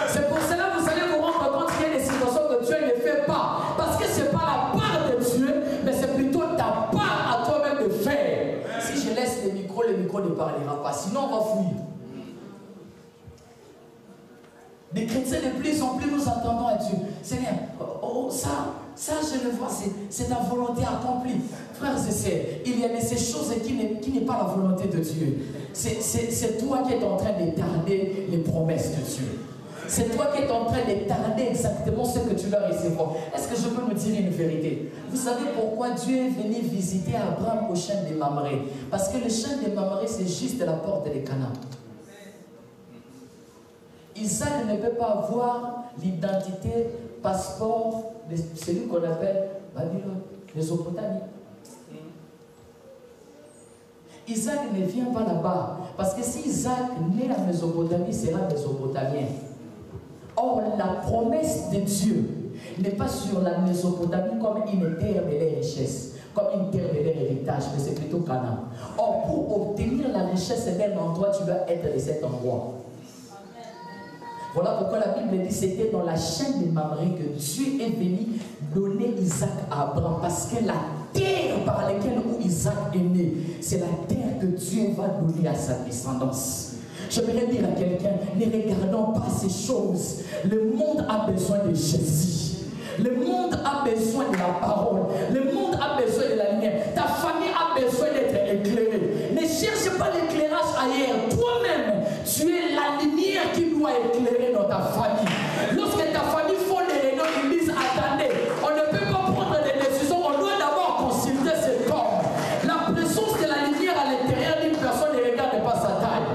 C'est pour cela que vous allez vous rendre compte qu'il y a des situations que Dieu ne fait pas. Parce que ce n'est pas la part de Dieu, mais c'est plutôt ta part à toi-même de faire. Si je laisse le micro ne parlera pas. Sinon on va fuir. Des chrétiens de plus en plus nous attendons à Dieu. Seigneur, ça je le vois, c'est ta volonté accomplie. Frères et sœurs, il y a de ces choses qui n'est pas la volonté de Dieu. C'est toi qui es en train de tarder les promesses de Dieu. C'est toi qui es en train de tarder exactement ce que tu vas recevoir. Est-ce que je peux nous dire une vérité? Vous savez pourquoi Dieu est venu visiter Abraham au champ de Mamré? Parce que le champ de Mamré, c'est juste la porte de Canaan. Isaac ne peut pas avoir l'identité, passeport de celui qu'on appelle Babylone, Mésopotamie. Isaac ne vient pas là-bas, parce que si Isaac naît en Mésopotamie, il sera mésopotamien. Or, la promesse de Dieu n'est pas sur la Mésopotamie comme une terre de leur richesse, comme une terre de leur héritage, mais c'est plutôt Canaan. Or, pour obtenir la richesse d'un endroit, tu dois être de cet endroit. Voilà pourquoi la Bible dit que c'était dans la chaîne de Mamré que Dieu est venu donner Isaac à Abraham. Parce que la terre par laquelle Isaac est né, c'est la terre que Dieu va donner à sa descendance. J'aimerais dire à quelqu'un, ne regardons pas ces choses. Le monde a besoin de Jésus. Le monde a besoin de la parole. Le monde a besoin de la lumière. Ta famille a besoin d'être éclairée. Ne cherche pas l'éclairage ailleurs. Toi-même, tu es la lumière qui doit éclairer dans ta famille. Lorsque ta famille font des réunions, ils disent, attendez, on ne peut pas prendre des décisions, on doit d'abord consulter cet homme. La présence de la lumière à l'intérieur d'une personne ne regarde pas sa taille.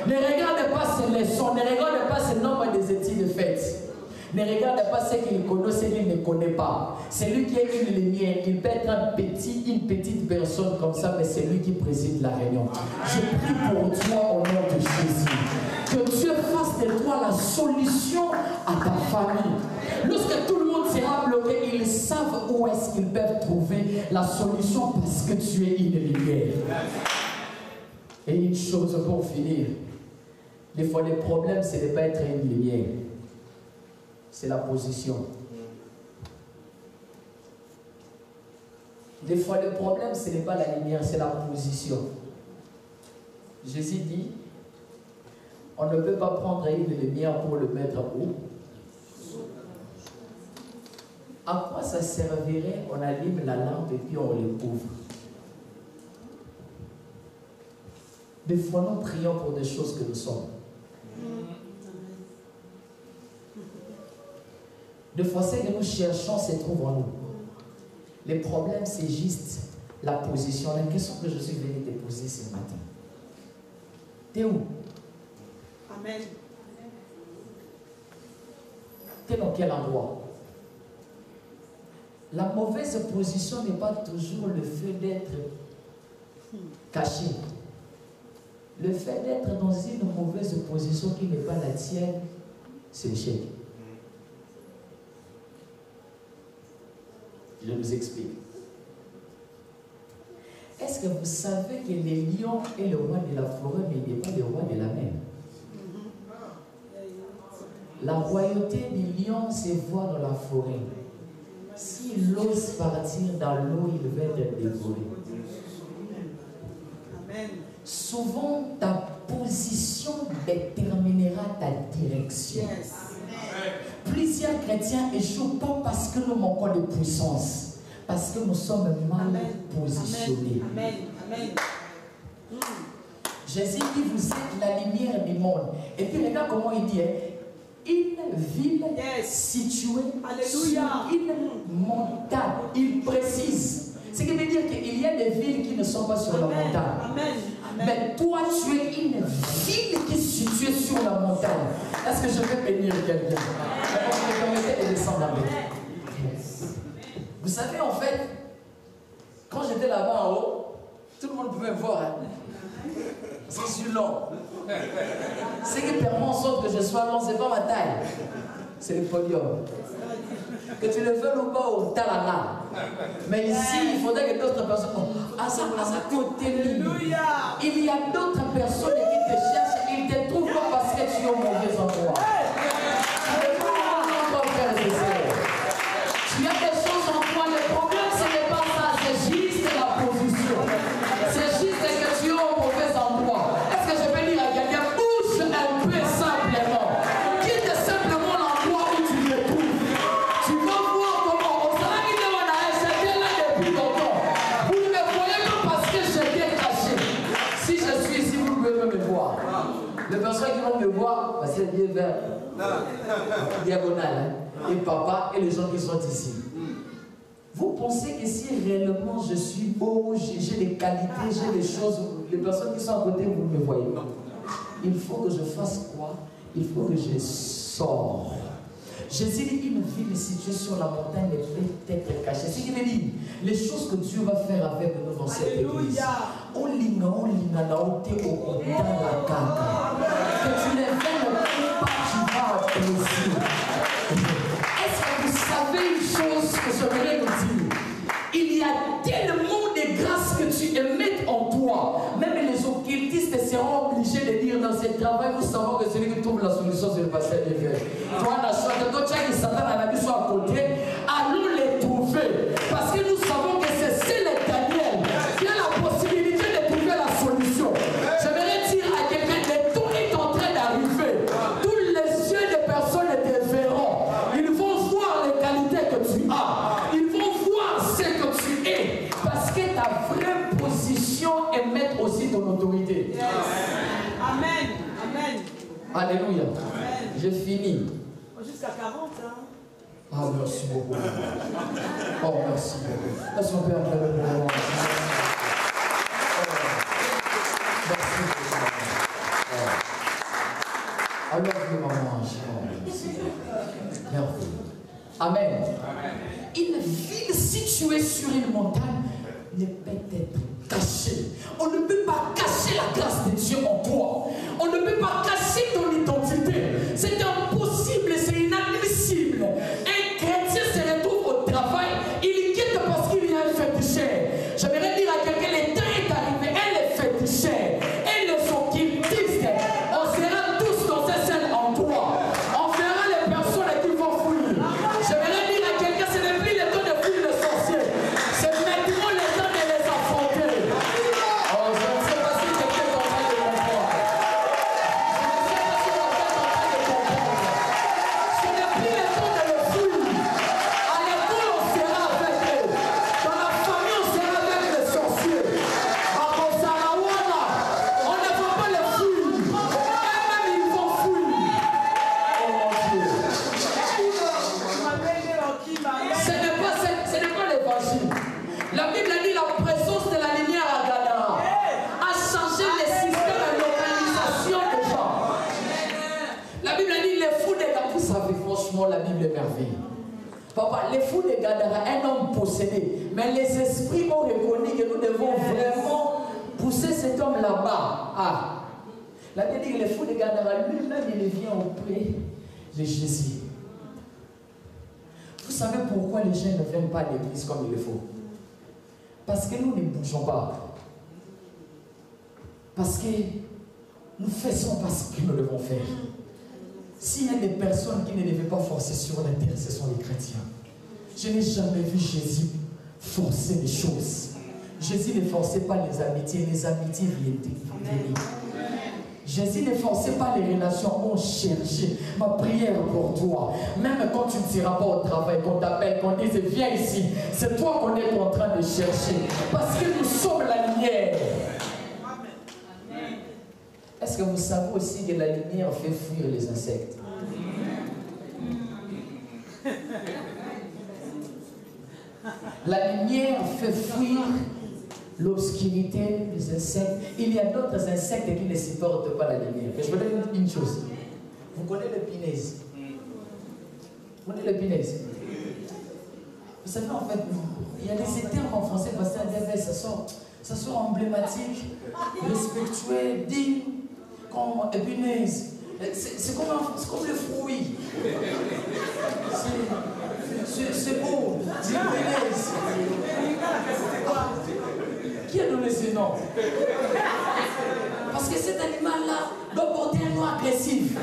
Ne regarde pas ses leçons, ne regarde pas ses nombres des études faites. Ne regarde pas ce qu'il connaît, ce qu'il ne connaît pas. C'est lui qui est une lumière. Il peut être une petite personne comme ça, mais c'est lui qui préside la réunion. Je prie pour toi au nom de Jésus. Que Dieu fasse de toi la solution à ta famille. Lorsque tout le monde sera bloqué, ils savent où est-ce qu'ils peuvent trouver la solution parce que tu es une lumière. Et une chose pour finir. Des fois, le problème, ce n'est pas être une lumière. C'est la position. Des fois, le problème, ce n'est pas la lumière, c'est la position. Jésus dit, on ne peut pas prendre une lumière pour le mettre où? À quoi ça servirait? On allume la lampe et puis on les couvre. Des fois, nous prions pour des choses que nous sommes. Des fois, ce que nous cherchons se trouve en nous. Le problème, c'est juste la position. La question que je suis venu te poser ce matin. T'es où? Amen. Tu es dans quel endroit? La mauvaise position n'est pas toujours le fait d'être caché. Le fait d'être dans une mauvaise position qui n'est pas la tienne, c'est l'échec. Je vous explique. Est-ce que vous savez que le lion est le roi de la forêt, mais il n'est pas le roi de la mer? La royauté du lion se voit dans la forêt. S'il ose partir dans l'eau, il va être dévoré. Amen. Souvent, ta position déterminera ta direction. Yes. Plusieurs chrétiens échouent pas parce que nous manquons de puissance, parce que nous sommes mal positionnés. Amen. Amen. Jésus dit, vous êtes la lumière du monde. Et puis regarde comment il dit, une ville située sur une montagne. Il précise. Ce qui veut dire qu'il y a des villes qui ne sont pas sur la montagne. Amen. Mais toi, tu es une ville qui est située sur la montagne. Est-ce que je peux bénir quelqu'un? Vous me permettez de descendre avec. Vous savez, en fait, quand j'étais là-bas en haut, tout le monde pouvait me voir. Hein? C'est sur long. Ce qui permet en sorte que je sois long, ce n'est pas ma taille. C'est le podium. Que tu le veuilles ou pas au talana. Mais ici, il faudrait que d'autres personnes. À ce côté, il y a d'autres personnes qui te cherchent. Ils ne te trouvent pas parce que tu es au mauvais endroit. Tu as des choses en toi. Le problème, ce n'est pas ça. C'est juste la position. C'est juste que tu es au mauvais endroit. Est-ce que je peux dire à quelqu'un, bouge un peu simplement. Quitte simplement l'endroit où tu te trouves. Tu vas voir comment on s'en dit on a j'étais là depuis longtemps. Vous ne me voyez pas parce que j'étais caché. Si je suis ici, vous pouvez me voir. Les personnes qui vont me voir, c'est bien vers diagonale. Et papa et les gens qui sont ici. Vous pensez que si réellement je suis beau, j'ai des qualités, j'ai des choses, les personnes qui sont à côté, vous ne me voyez pas. Il faut que je fasse quoi? Il faut que je sors. Jésus dit une ville située sur la montagne ne peut être cachée. Ce qui veut dire, les choses que Dieu va faire avec nous dans cette église. On linga, que tu les fais le pas, tu vas réussir. Est-ce que vous savez une chose que j'aimerais vous dire? Il y a tellement de grâces que tu émets en toi. Même les occultistes seront obligés de dire dans ce travail, vous savez que celui qui trouve la solution, c'est le pasteur de Dieu. Toi, toi, qui Satan à la mission à côté, allons les trouver. Parce que nous savons que c'est le Daniel qui a la possibilité de trouver la solution. J'aimerais dire à quelqu'un, le temps est en train d'arriver. Tous les yeux des personnes te verront. Ils vont voir les qualités que tu as. Ils vont voir ce que tu es. Parce que ta vraie position est mettre aussi ton autorité. Yes. Amen. Amen. Alléluia. Amen. J'ai fini. Jusqu'à 40 ans. Ah, merci beaucoup. Oh, merci beaucoup. Laisse-moi faire un peu de moment. Merci beaucoup. Alors, je mange. Merci. Amen. Une ville située sur une montagne ne peut être cachée. On ne peut pas cacher la grâce de Dieu en toi. On ne peut pas cacher ton identité. C'est impossible, c'est inadmissible. Un chrétien se retrouve au travail, il quitte parce qu'il y a un féticheur. J'aimerais dire à quelqu'un, le temps est arrivé, elle est féticheur. Elle est son cultiste. On sera tous dans cette scène en toi. On verra les personnes qui vont fouiller. J'aimerais dire à quelqu'un, ce n'est plus le temps de fouiller les sorciers. C'est maintenant le temps de les affronter. Oh, je ne sais pas si quelqu'un est en train de comprendre. franchement, la Bible est merveille. Papa, les fous les gardera un homme possédé. Mais les esprits ont reconnu que nous devons vraiment pousser cet homme là-bas. Ah. La Bible dit que les fous les gardera lui-même, il vient auprès de Jésus. Vous savez pourquoi les gens ne viennent pas à l'église comme il le faut? Parce que nous ne bougeons pas. Parce que nous faisons pas ce que nous devons faire. S'il y a des personnes qui ne devaient pas forcer sur la terre, ce sont les chrétiens. Je n'ai jamais vu Jésus forcer les choses. Jésus ne forçait pas les amitiés viennent. Jésus ne forçait pas les relations, on cherchait. Ma prière pour toi, même quand tu ne seras pas au travail, qu'on t'appelle, qu'on dise viens ici, c'est toi qu'on est en train de chercher. Parce que nous sommes la lumière. Est-ce que vous savez aussi que la lumière fait fuir les insectes? La lumière fait fuir l'obscurité, les insectes. Il y a d'autres insectes qui ne supportent pas la lumière. Mais je vous donne une chose. Vous connaissez le punaise? Vous connaissez le punaise? Vous savez, en fait, il y a des termes en français, parce que ça sort emblématique, respectueux, digne, comme punaise. C'est comme le fruit. C'est beau, c'est punaise. Qui a donné ce nom? Parce que cet animal-là doit porter un nom agressif.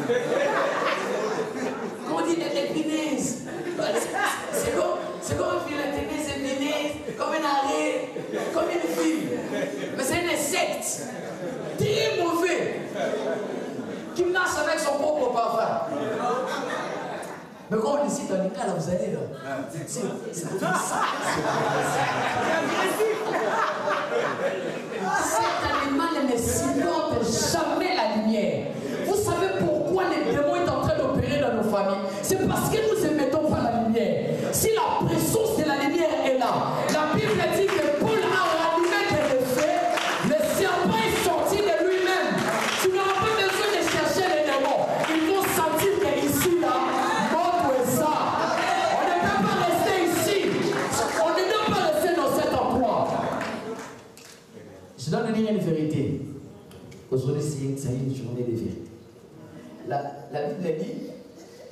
Quand on dit épinaise, c'est comme une filaténèse, épinaise, comme un arrêt, comme une fille. Mais c'est un insecte très mauvais qui marche avec son propre parfum. Mais quand on décide dans les cas, là, vous allez là. C'est cet animal ne supporte jamais la lumière. Vous savez pourquoi les démons sont en train d'opérer dans nos familles? C'est parce que nous ne mettons pas la lumière. Si la présence de la lumière est là, la Bible dit que Paul a rallumé des feux, le serpent est sorti de lui-même. Tu n'auras pas besoin de chercher les démons. Ils vont sentir qu'ici, là, mort ou ça. On ne peut pas rester ici. On ne doit pas rester dans cet endroit. Je dois vous dire une vérité. Aujourd'hui, c'est une journée de vérité. La Bible dit,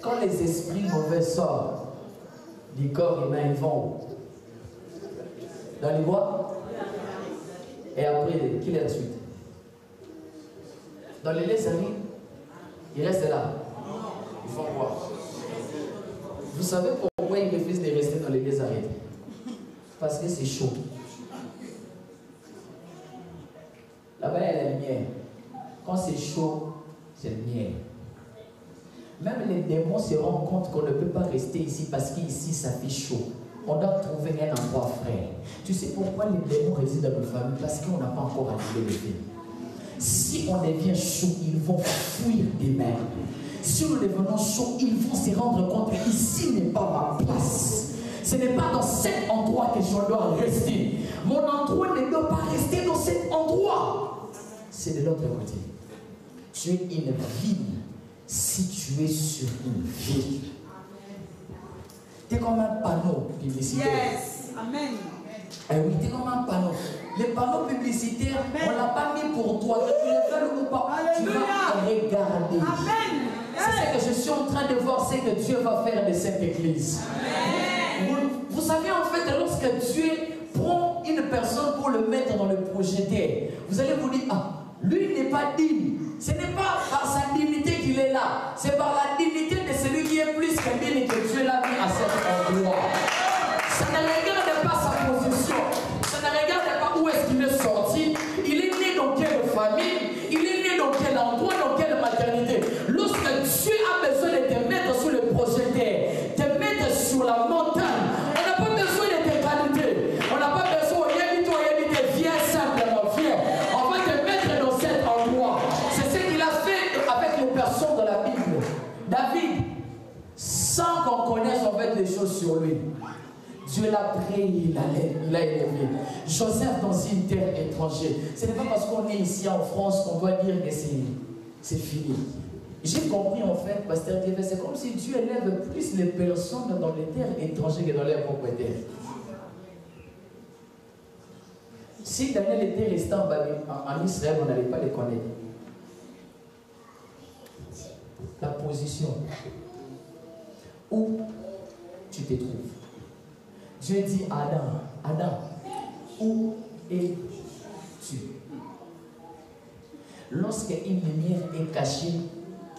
quand les esprits mauvais sortent du corps humain, ils vont dans les bois. Et après, quelle est la suite? Dans les lézards, ils restent là. Ils font quoi? Vous savez pourquoi ils refusent de rester dans les lézards? Parce que c'est chaud. Là-bas, il y a la lumière. Quand c'est chaud, c'est lumière. Même les démons se rendent compte qu'on ne peut pas rester ici parce qu'ici, ça fait chaud. On doit trouver un endroit frais. Tu sais pourquoi les démons résident dans nos familles? Parce qu'on n'a pas encore allumé le feu. Si on devient chaud, ils vont fuir d'eux-mêmes. Si nous devenons chauds, ils vont se rendre compte qu'ici n'est pas ma place. Ce n'est pas dans cet endroit que je dois rester. Mon endroit ne doit pas rester dans cet endroit. C'est de l'autre côté. Tu es une ville située sur une ville. Tu es comme un panneau publicitaire. Yes. Amen. Eh oui, tu es comme un panneau. Les panneaux publicitaires, on ne l'a pas mis pour toi. Que tu les veux ou pas, tu vas regarder. Amen. C'est ce que je suis en train de voir, c'est que Dieu va faire de cette église. Vous savez, en fait, lorsque Dieu prend une personne pour le mettre dans le projecteur, vous allez vous dire, ah, lui n'est pas digne. Ce n'est pas par sa dignité qu'il est là, c'est par la dignité de celui qui est plus que digne que Dieu l'a mis à cet endroit. Ça ne regarde pas sa position, ça ne regarde pas où est-ce qu'il est sorti, il est né dans quelle famille, il est né dans quel endroit, dans quelle maternité. Lorsque Dieu a besoin de te mettre sur le projecteur, te mettre sur la montagne, on n'a pas besoin de tes qualités, on n'a pas besoin de viens simplement, viens. On va te mettre dans cet endroit. C'est ce qu'il a fait avec les personnes de la Bible. David, sans qu'on connaisse en fait les choses sur lui, Dieu l'a pris, il l'a élevé. Joseph dans une terre étrangère. Ce n'est pas parce qu'on est ici en France qu'on doit dire que c'est fini. J'ai compris en fait, pasteur Dieu, c'est comme si Dieu élève plus les personnes dans les terres étrangères que dans leur propre terre. Si Daniel était resté en Israël, on n'allait pas les connaître. La position où tu te trouves. Dieu dit à Adam, Adam, où es-tu? Lorsqu'une lumière est cachée,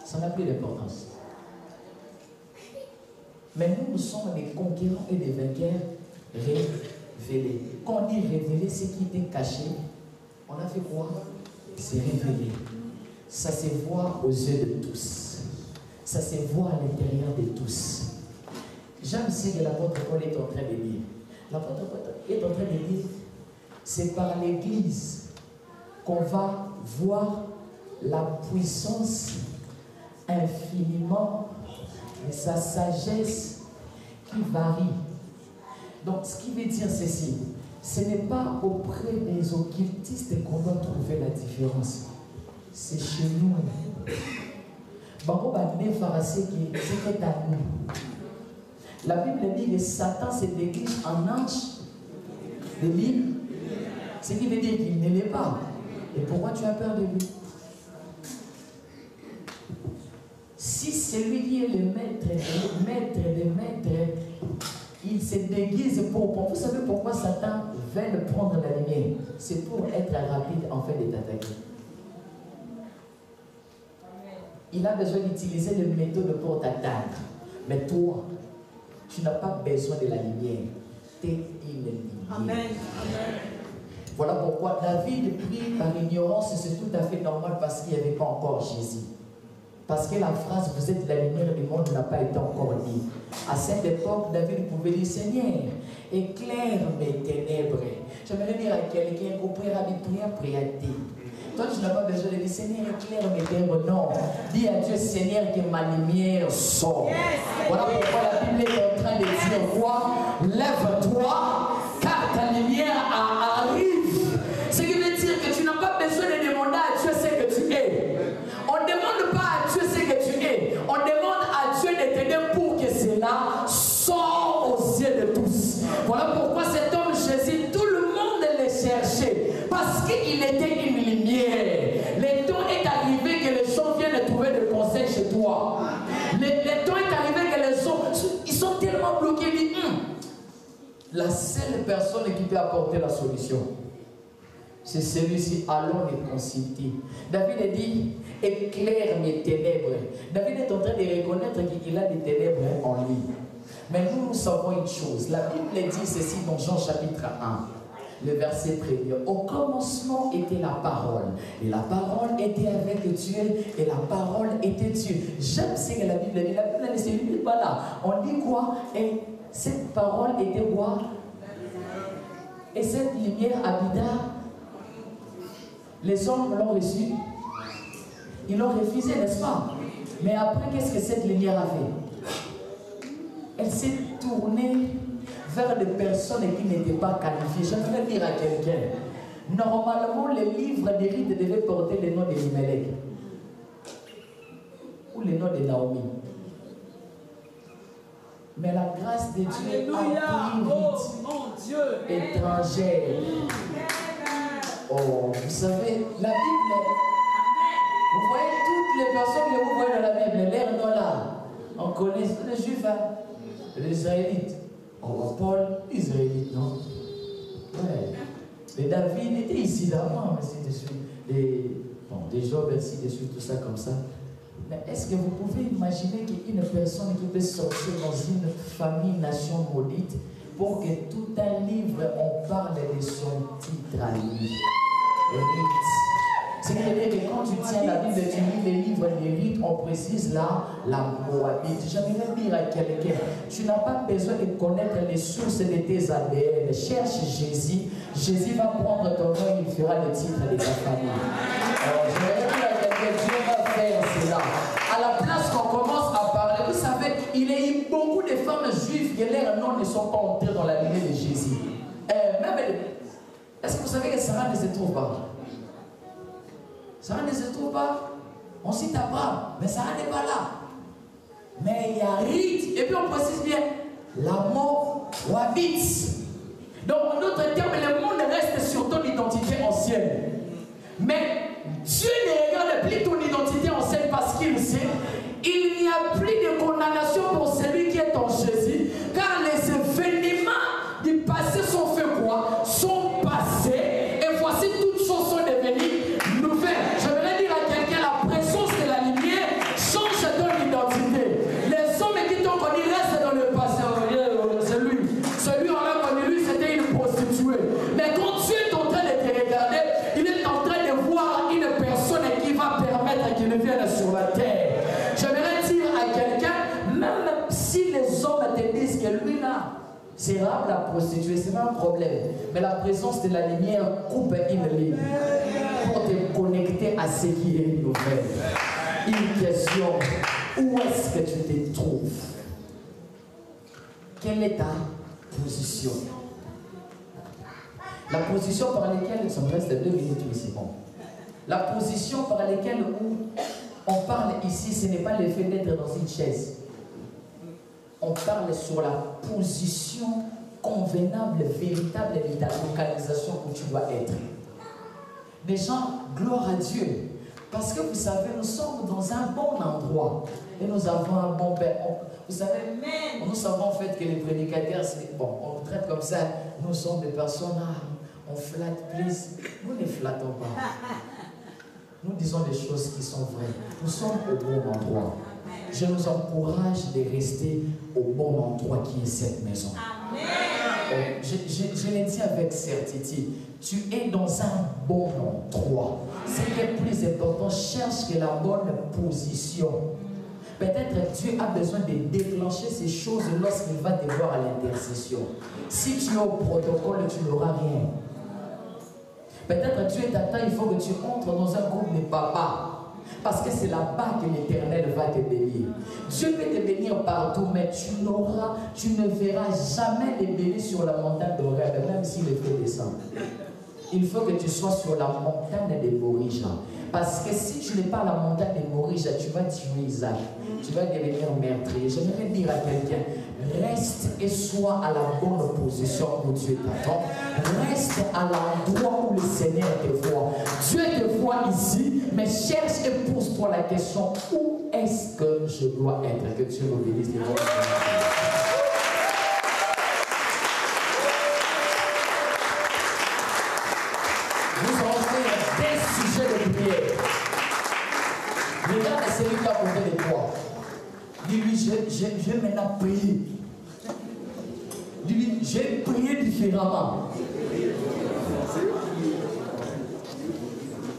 ça n'a plus d'importance. Mais nous, nous sommes des conquérants et des vainqueurs révélés. Quand on dit révélé, ce qui était caché, on a fait quoi? C'est révélé. Ça se voit aux yeux de tous. Ça se voit à l'intérieur de tous. J'aime ce que l'apôtre Paul est en train de dire. L'apôtre Paul est en train de dire, c'est par l'Église qu'on va voir la puissance infiniment de sa sagesse qui varie. Donc, ce qui veut dire ceci, ce n'est pas auprès des occultistes qu'on doit trouver la différence. C'est chez nous. C'est à nous. La Bible dit que Satan se dégage en ange de l'île. Ce qui veut dire qu'il ne l'est pas. Et pourquoi tu as peur de lui? Si celui qui est le maître des maîtres, il se déguise pour... Vous savez pourquoi Satan veut prendre la lumière? C'est pour être rapide en fait de t'attaquer. Il a besoin d'utiliser les méthodes pour t'atteindre. Mais toi, tu n'as pas besoin de la lumière. Tu es une lumière. Amen. Amen. Voilà pourquoi David prie par ignorance, c'est tout à fait normal parce qu'il n'y avait pas encore Jésus. Parce que la phrase « vous êtes la lumière du monde » n'a pas été encore dite. À cette époque, David pouvait dire « Seigneur, éclaire mes ténèbres ». J'aimerais dire à quelqu'un qu'on pourrait prier. Toi, tu n'as pas besoin de dire « Seigneur, éclaire mes ténèbres ». Non. Dis à Dieu « Seigneur, que ma lumière sorte ». Voilà pourquoi la Bible est en train de dire quoi? Lève-toi, car ta lumière arrive. Ce qui veut dire que tu n'as pas besoin de demander à Dieu ce que tu es. On ne demande pas à Dieu ce que tu es. On demande à Dieu de t'aider pour que cela sorte aux yeux de tous. Voilà pourquoi cet homme Jésus, tout le monde le cherchait. Parce qu'il était une lumière. Le temps est arrivé que les gens viennent trouver des conseils chez toi. Le temps est arrivé que les gens, ils sont tellement bloqués. Ils disent, la seule personne qui peut apporter la solution, c'est celui-ci, allons les consulter. David a dit, éclaire mes ténèbres. David est en train de reconnaître qu'il a des ténèbres en lui. Mais nous savons une chose. La Bible dit ceci dans Jean chapitre 1, le verset 1er. Au commencement était la parole. Et la parole était avec Dieu. Et la parole était Dieu. J'aime ce que la Bible dit. La Bible ne se limite pas là. On dit quoi? Et cette parole était quoi? Et cette lumière habita. Les hommes l'ont reçu. Ils l'ont refusé, n'est-ce pas? Mais après, qu'est-ce que cette lumière a fait? Elle s'est tournée vers des personnes qui n'étaient pas qualifiées. J'aimerais dire à quelqu'un, normalement, les livres des rites devaient porter le nom de Elimelech ou le nom de Naomi. Mais la grâce de Dieu a pris vite étrangère. Oh, vous savez, la Bible, vous voyez toutes les personnes que vous voyez dans la Bible, l'air non là, on connaît les Juifs, hein, les Israélites. Oh, Paul, Israélite, non? Ouais. Les David étaient ici d'avant, ainsi de suite. Des Job, ainsi de suite, tout ça comme ça. Mais est-ce que vous pouvez imaginer qu'une personne qui peut sortir dans une famille, nation maudite, pour que tout un livre, on parle de son titre à lui? C'est-à-dire que quand tu tiens la Bible, tu lis les livres des rites, on précise là la Moabite. J'aimerais dire à quelqu'un, tu n'as pas besoin de connaître les sources de tes ADN. Cherche Jésus. Jésus va prendre ton nom, il fera le titre de ta famille. J'aimerais dire à quelqu'un, Dieu va faire cela. À la place qu'on commence à parler, vous savez, il y a eu beaucoup de femmes juives que leurs noms ne sont pas entrés dans la lignée de Jésus. Est-ce que vous savez que Sarah ne se trouve pas? Sarah ne se trouve pas? On cite Abraham, mais Sarah n'est pas là. Mais il y a Rite, et puis on précise bien, la mort habite. Donc, en d'autres termes, le monde reste sur ton identité ancienne. Mais Dieu ne regarde plus ton identité ancienne parce qu'il sait, il n'y a plus de condamnation pour celui qui est en Jésus, car les événements du passé sont faits quoi? Sont passés, et voici toutes choses sont devenues nouvelles. Je voudrais dire à quelqu'un, la présence de la lumière change ton identité. Les hommes qui t'ont connu restent dans le passé. C'est lui. Celui on a connu, lui, c'était une prostituée. Mais quand Dieu est en train de te regarder, il est en train de voir une personne qui va permettre qu'il vienne sur la terre. Je voudrais dire à quelqu'un, même si les hommes te disent que lui là, c'est rare la prostituée, c'est pas un problème. Mais la présence de la lumière coupe une ligne pour te connecter à ce qui est nouvel. Une question, où est-ce que tu te trouves? Quelle est ta position? La position par laquelle, ça me reste 2 minutes, oui, c'est bon. La position par laquelle on parle ici, ce n'est pas le fait d'être dans une chaise. On parle sur la position convenable, véritable de ta localisation où tu dois être. Les gens, gloire à Dieu. Parce que vous savez, nous sommes dans un bon endroit. Et nous avons un bon père. Vous savez, nous savons en fait que les prédicateurs, bon, on nous traite comme ça. Nous sommes des personnes, on flatte plus. Nous ne flattons pas. Nous disons des choses qui sont vraies. Nous sommes au bon endroit. Je nous encourage de rester au bon endroit qui est cette maison. Amen. Je l'ai dit avec certitude. Tu es dans un bon endroit. Ce qui est plus important, cherche que la bonne position. Peut-être Dieu a besoin de déclencher ces choses lorsqu'il va te voir à l'intercession. Si tu es au protocole, tu n'auras rien. Peut-être Dieu t'attend, il faut que tu entres dans un groupe de papas. Parce que c'est là-bas que l'Éternel va te bénir. Dieu peut te bénir partout, mais tu ne verras jamais les bénis sur la montagne d'Horeb, même si le feu descend. Il faut que tu sois sur la montagne de Morija. Parce que si tu n'es pas à la montagne de Morija, tu vas tuer Isaac. Tu vas devenir meurtrier. J'aimerais dire à quelqu'un, reste et sois à la bonne position où Dieu t'attend. Reste à l'endroit où le Seigneur te voit. Dieu te voit ici, mais cherche et pose-toi la question, où est-ce que je dois être? Que Dieu nous bénisse. Nous allons faire des sujets de prière. Regarde celui qui a côté de toi. Dis-lui, je vais maintenant prier. Dis-lui, j'ai prié différemment.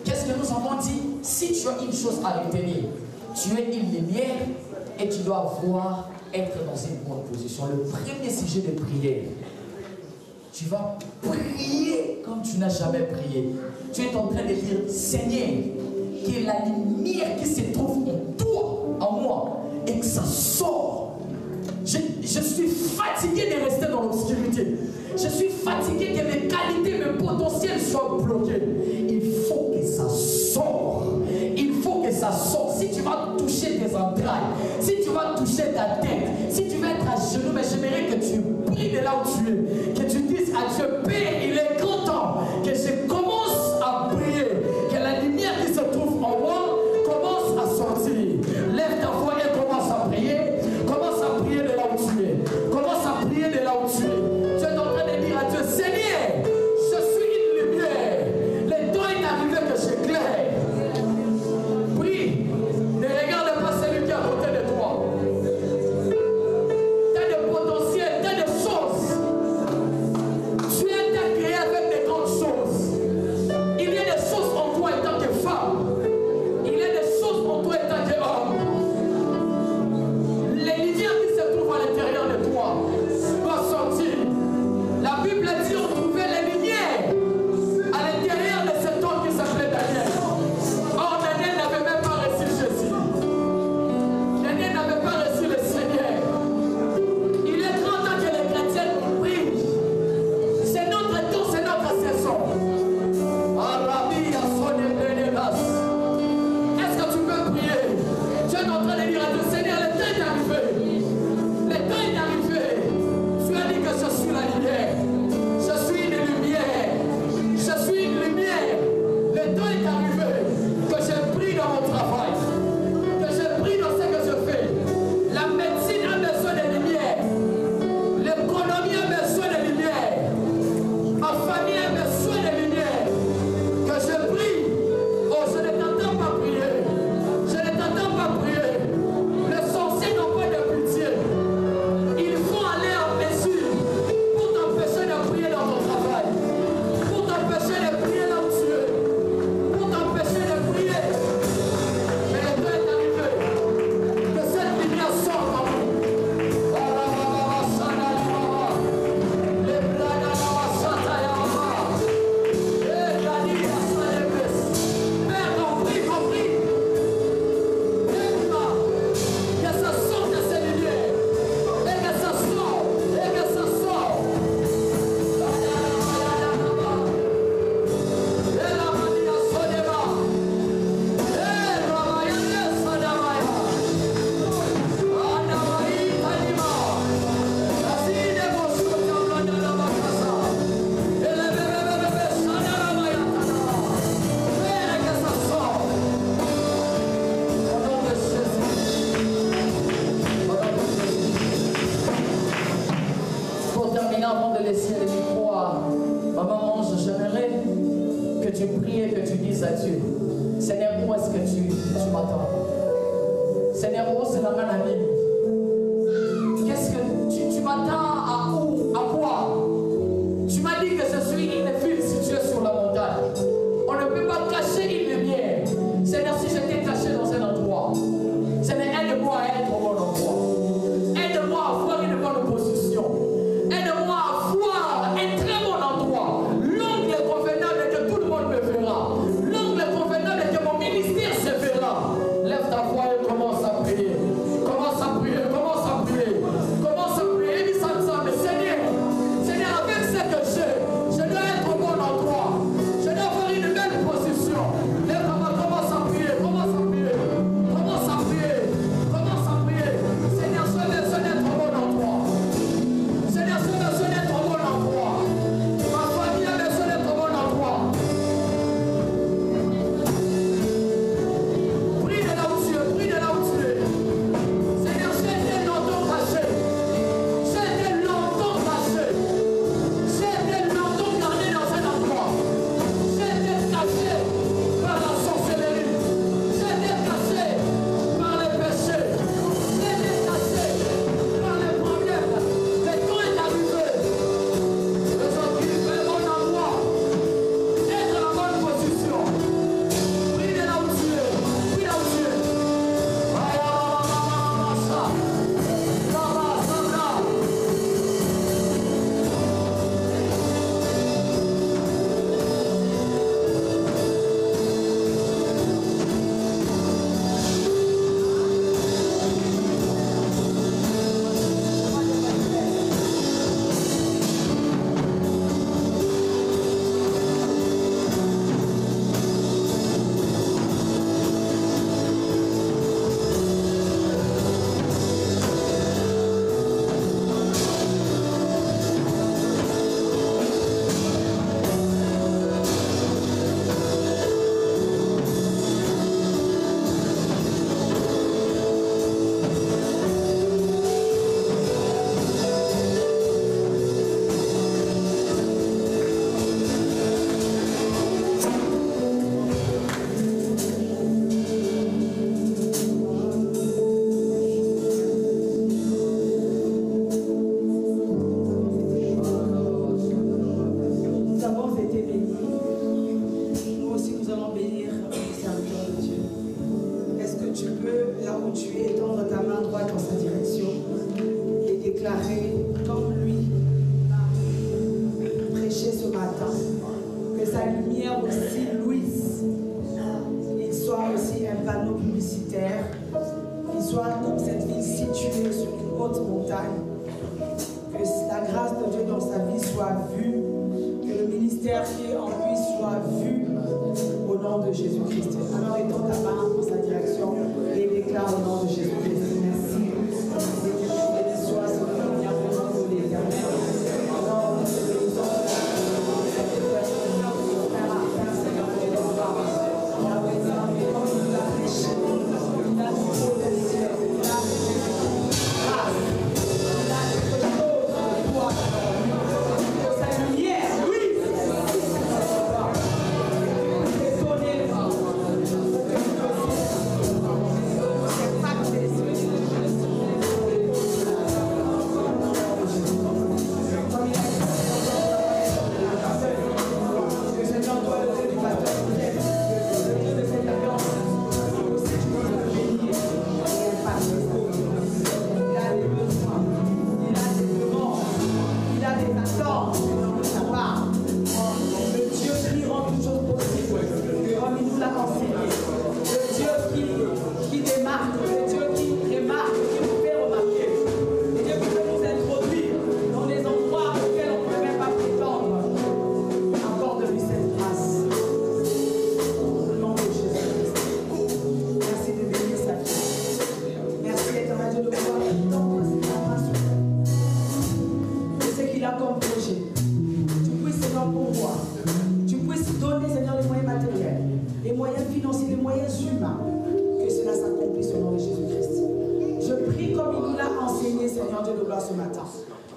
Qu'est-ce que nous avons dit? Si tu as une chose à retenir, tu es une lumière et tu dois voir être dans une bonne position. Le premier sujet de prière, tu vas prier comme tu n'as jamais prié. Tu es en train de dire, Seigneur, que la lumière qui se trouve en toi, en moi, et que ça sort. Je suis fatigué de rester dans l'obscurité. Je suis fatigué que mes qualités, mes potentiels soient bloqués. Il faut que ça sorte. Il faut que ça sorte. Si tu vas toucher tes entrailles, si tu vas toucher ta tête, si tu vas être à genoux, mais j'aimerais que tu pries de là où tu es. Que tu dises à Dieu, Père, il est grand temps que je commence à prier. Que la lumière qui se trouve en moi commence à sortir. Lève ta voix et commence à prier. Commence à prier de là où tu es. Commence à prier de là où tu es. Tu es en train de dire à Dieu, Seigneur, je suis une lumière. Le temps est arrivé que j'éclaire. Prie. Ne regarde pas celui qui est à côté de toi. Tu as des potentiels, tu as des choses. Tu es Seigneur, oh, c'est la maladie. Qu'est-ce que tu m'attends à où? À quoi? Tu m'as dit que je suis une ville située sur la montagne. On ne peut pas cacher une lumière. Seigneur, si j'étais caché dans un endroit, Seigneur, aide-moi à être au bon endroit. Aide-moi à avoir une bonne position. Aide-moi à avoir un très bon endroit. L'angle convenable que tout le monde me verra. L'angle convenable que mon ministère se verra. Lève ta voix et commence à prier. Commence à prier, commence à prier. Commence à prier. Et dis ensemble, Seigneur, Seigneur, avec ce que je dois être au bon endroit. Je dois avoir une belle position. Lève ta voix, commence à prier, commence à prier. Commence à prier, commence à prier. Seigneur, je veux être au bon endroit. Seigneur, je veux être au bon endroit. Ma famille a besoin d'être au bon endroit. Prie de là où tu es, prie de là où tu es. Seigneur, j'ai été longtemps caché. J'ai été longtemps caché. J'ai été longtemps gardé dans un endroit. J'ai été caché par la sorcellerie. J'ai été caché par les péchés. J'ai été caché par les problèmes. Mais quand est arrivé, je suis occupé au bon endroit. Être à la bonne position. Prie de là où tu es. Prie là où tu es. Nous avons été bénis. Nous aussi, nous allons bénir les serviteurs de Dieu. Est-ce que tu peux, là où tu es, tendre ta main droite dans sa direction et déclarer, comme lui a prêché ce matin, que sa lumière aussi luise, il soit aussi un panneau publicitaire, qu'il soit comme cette ville située sur une haute montagne, que la grâce de Dieu dans sa vie soit vue, que le ministère qui est en lui soit vu au nom de Jésus-Christ. Alors étends ta main dans sa direction et déclare au nom de Jésus-Christ. Merci. Béni soit ce qui vient au nom de l'Éternel. Alors, nous te bénissons.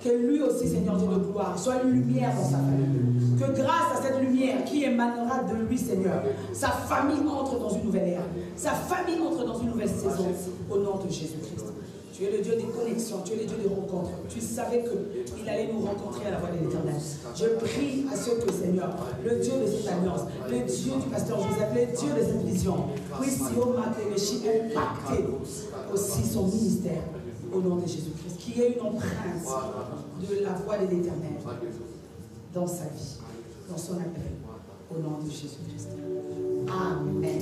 Que lui aussi, Seigneur Dieu de gloire, soit une lumière dans sa famille. Que grâce à cette lumière qui émanera de lui, Seigneur, sa famille entre dans une nouvelle ère. Sa famille entre dans une nouvelle saison au nom de Jésus-Christ. Tu es le Dieu des connexions, tu es le Dieu des rencontres. Tu savais qu'il allait nous rencontrer à la voix de l'Éternel. Je prie à ce que, Seigneur, le Dieu de cette alliance, le Dieu du pasteur Joseph, le Dieu de cette vision, puisse impacter aussi son ministère au nom de Jésus-Christ. Qu'il y ait une empreinte de la voix de l'Éternel dans sa vie, dans son appel, au nom de Jésus-Christ. Amen.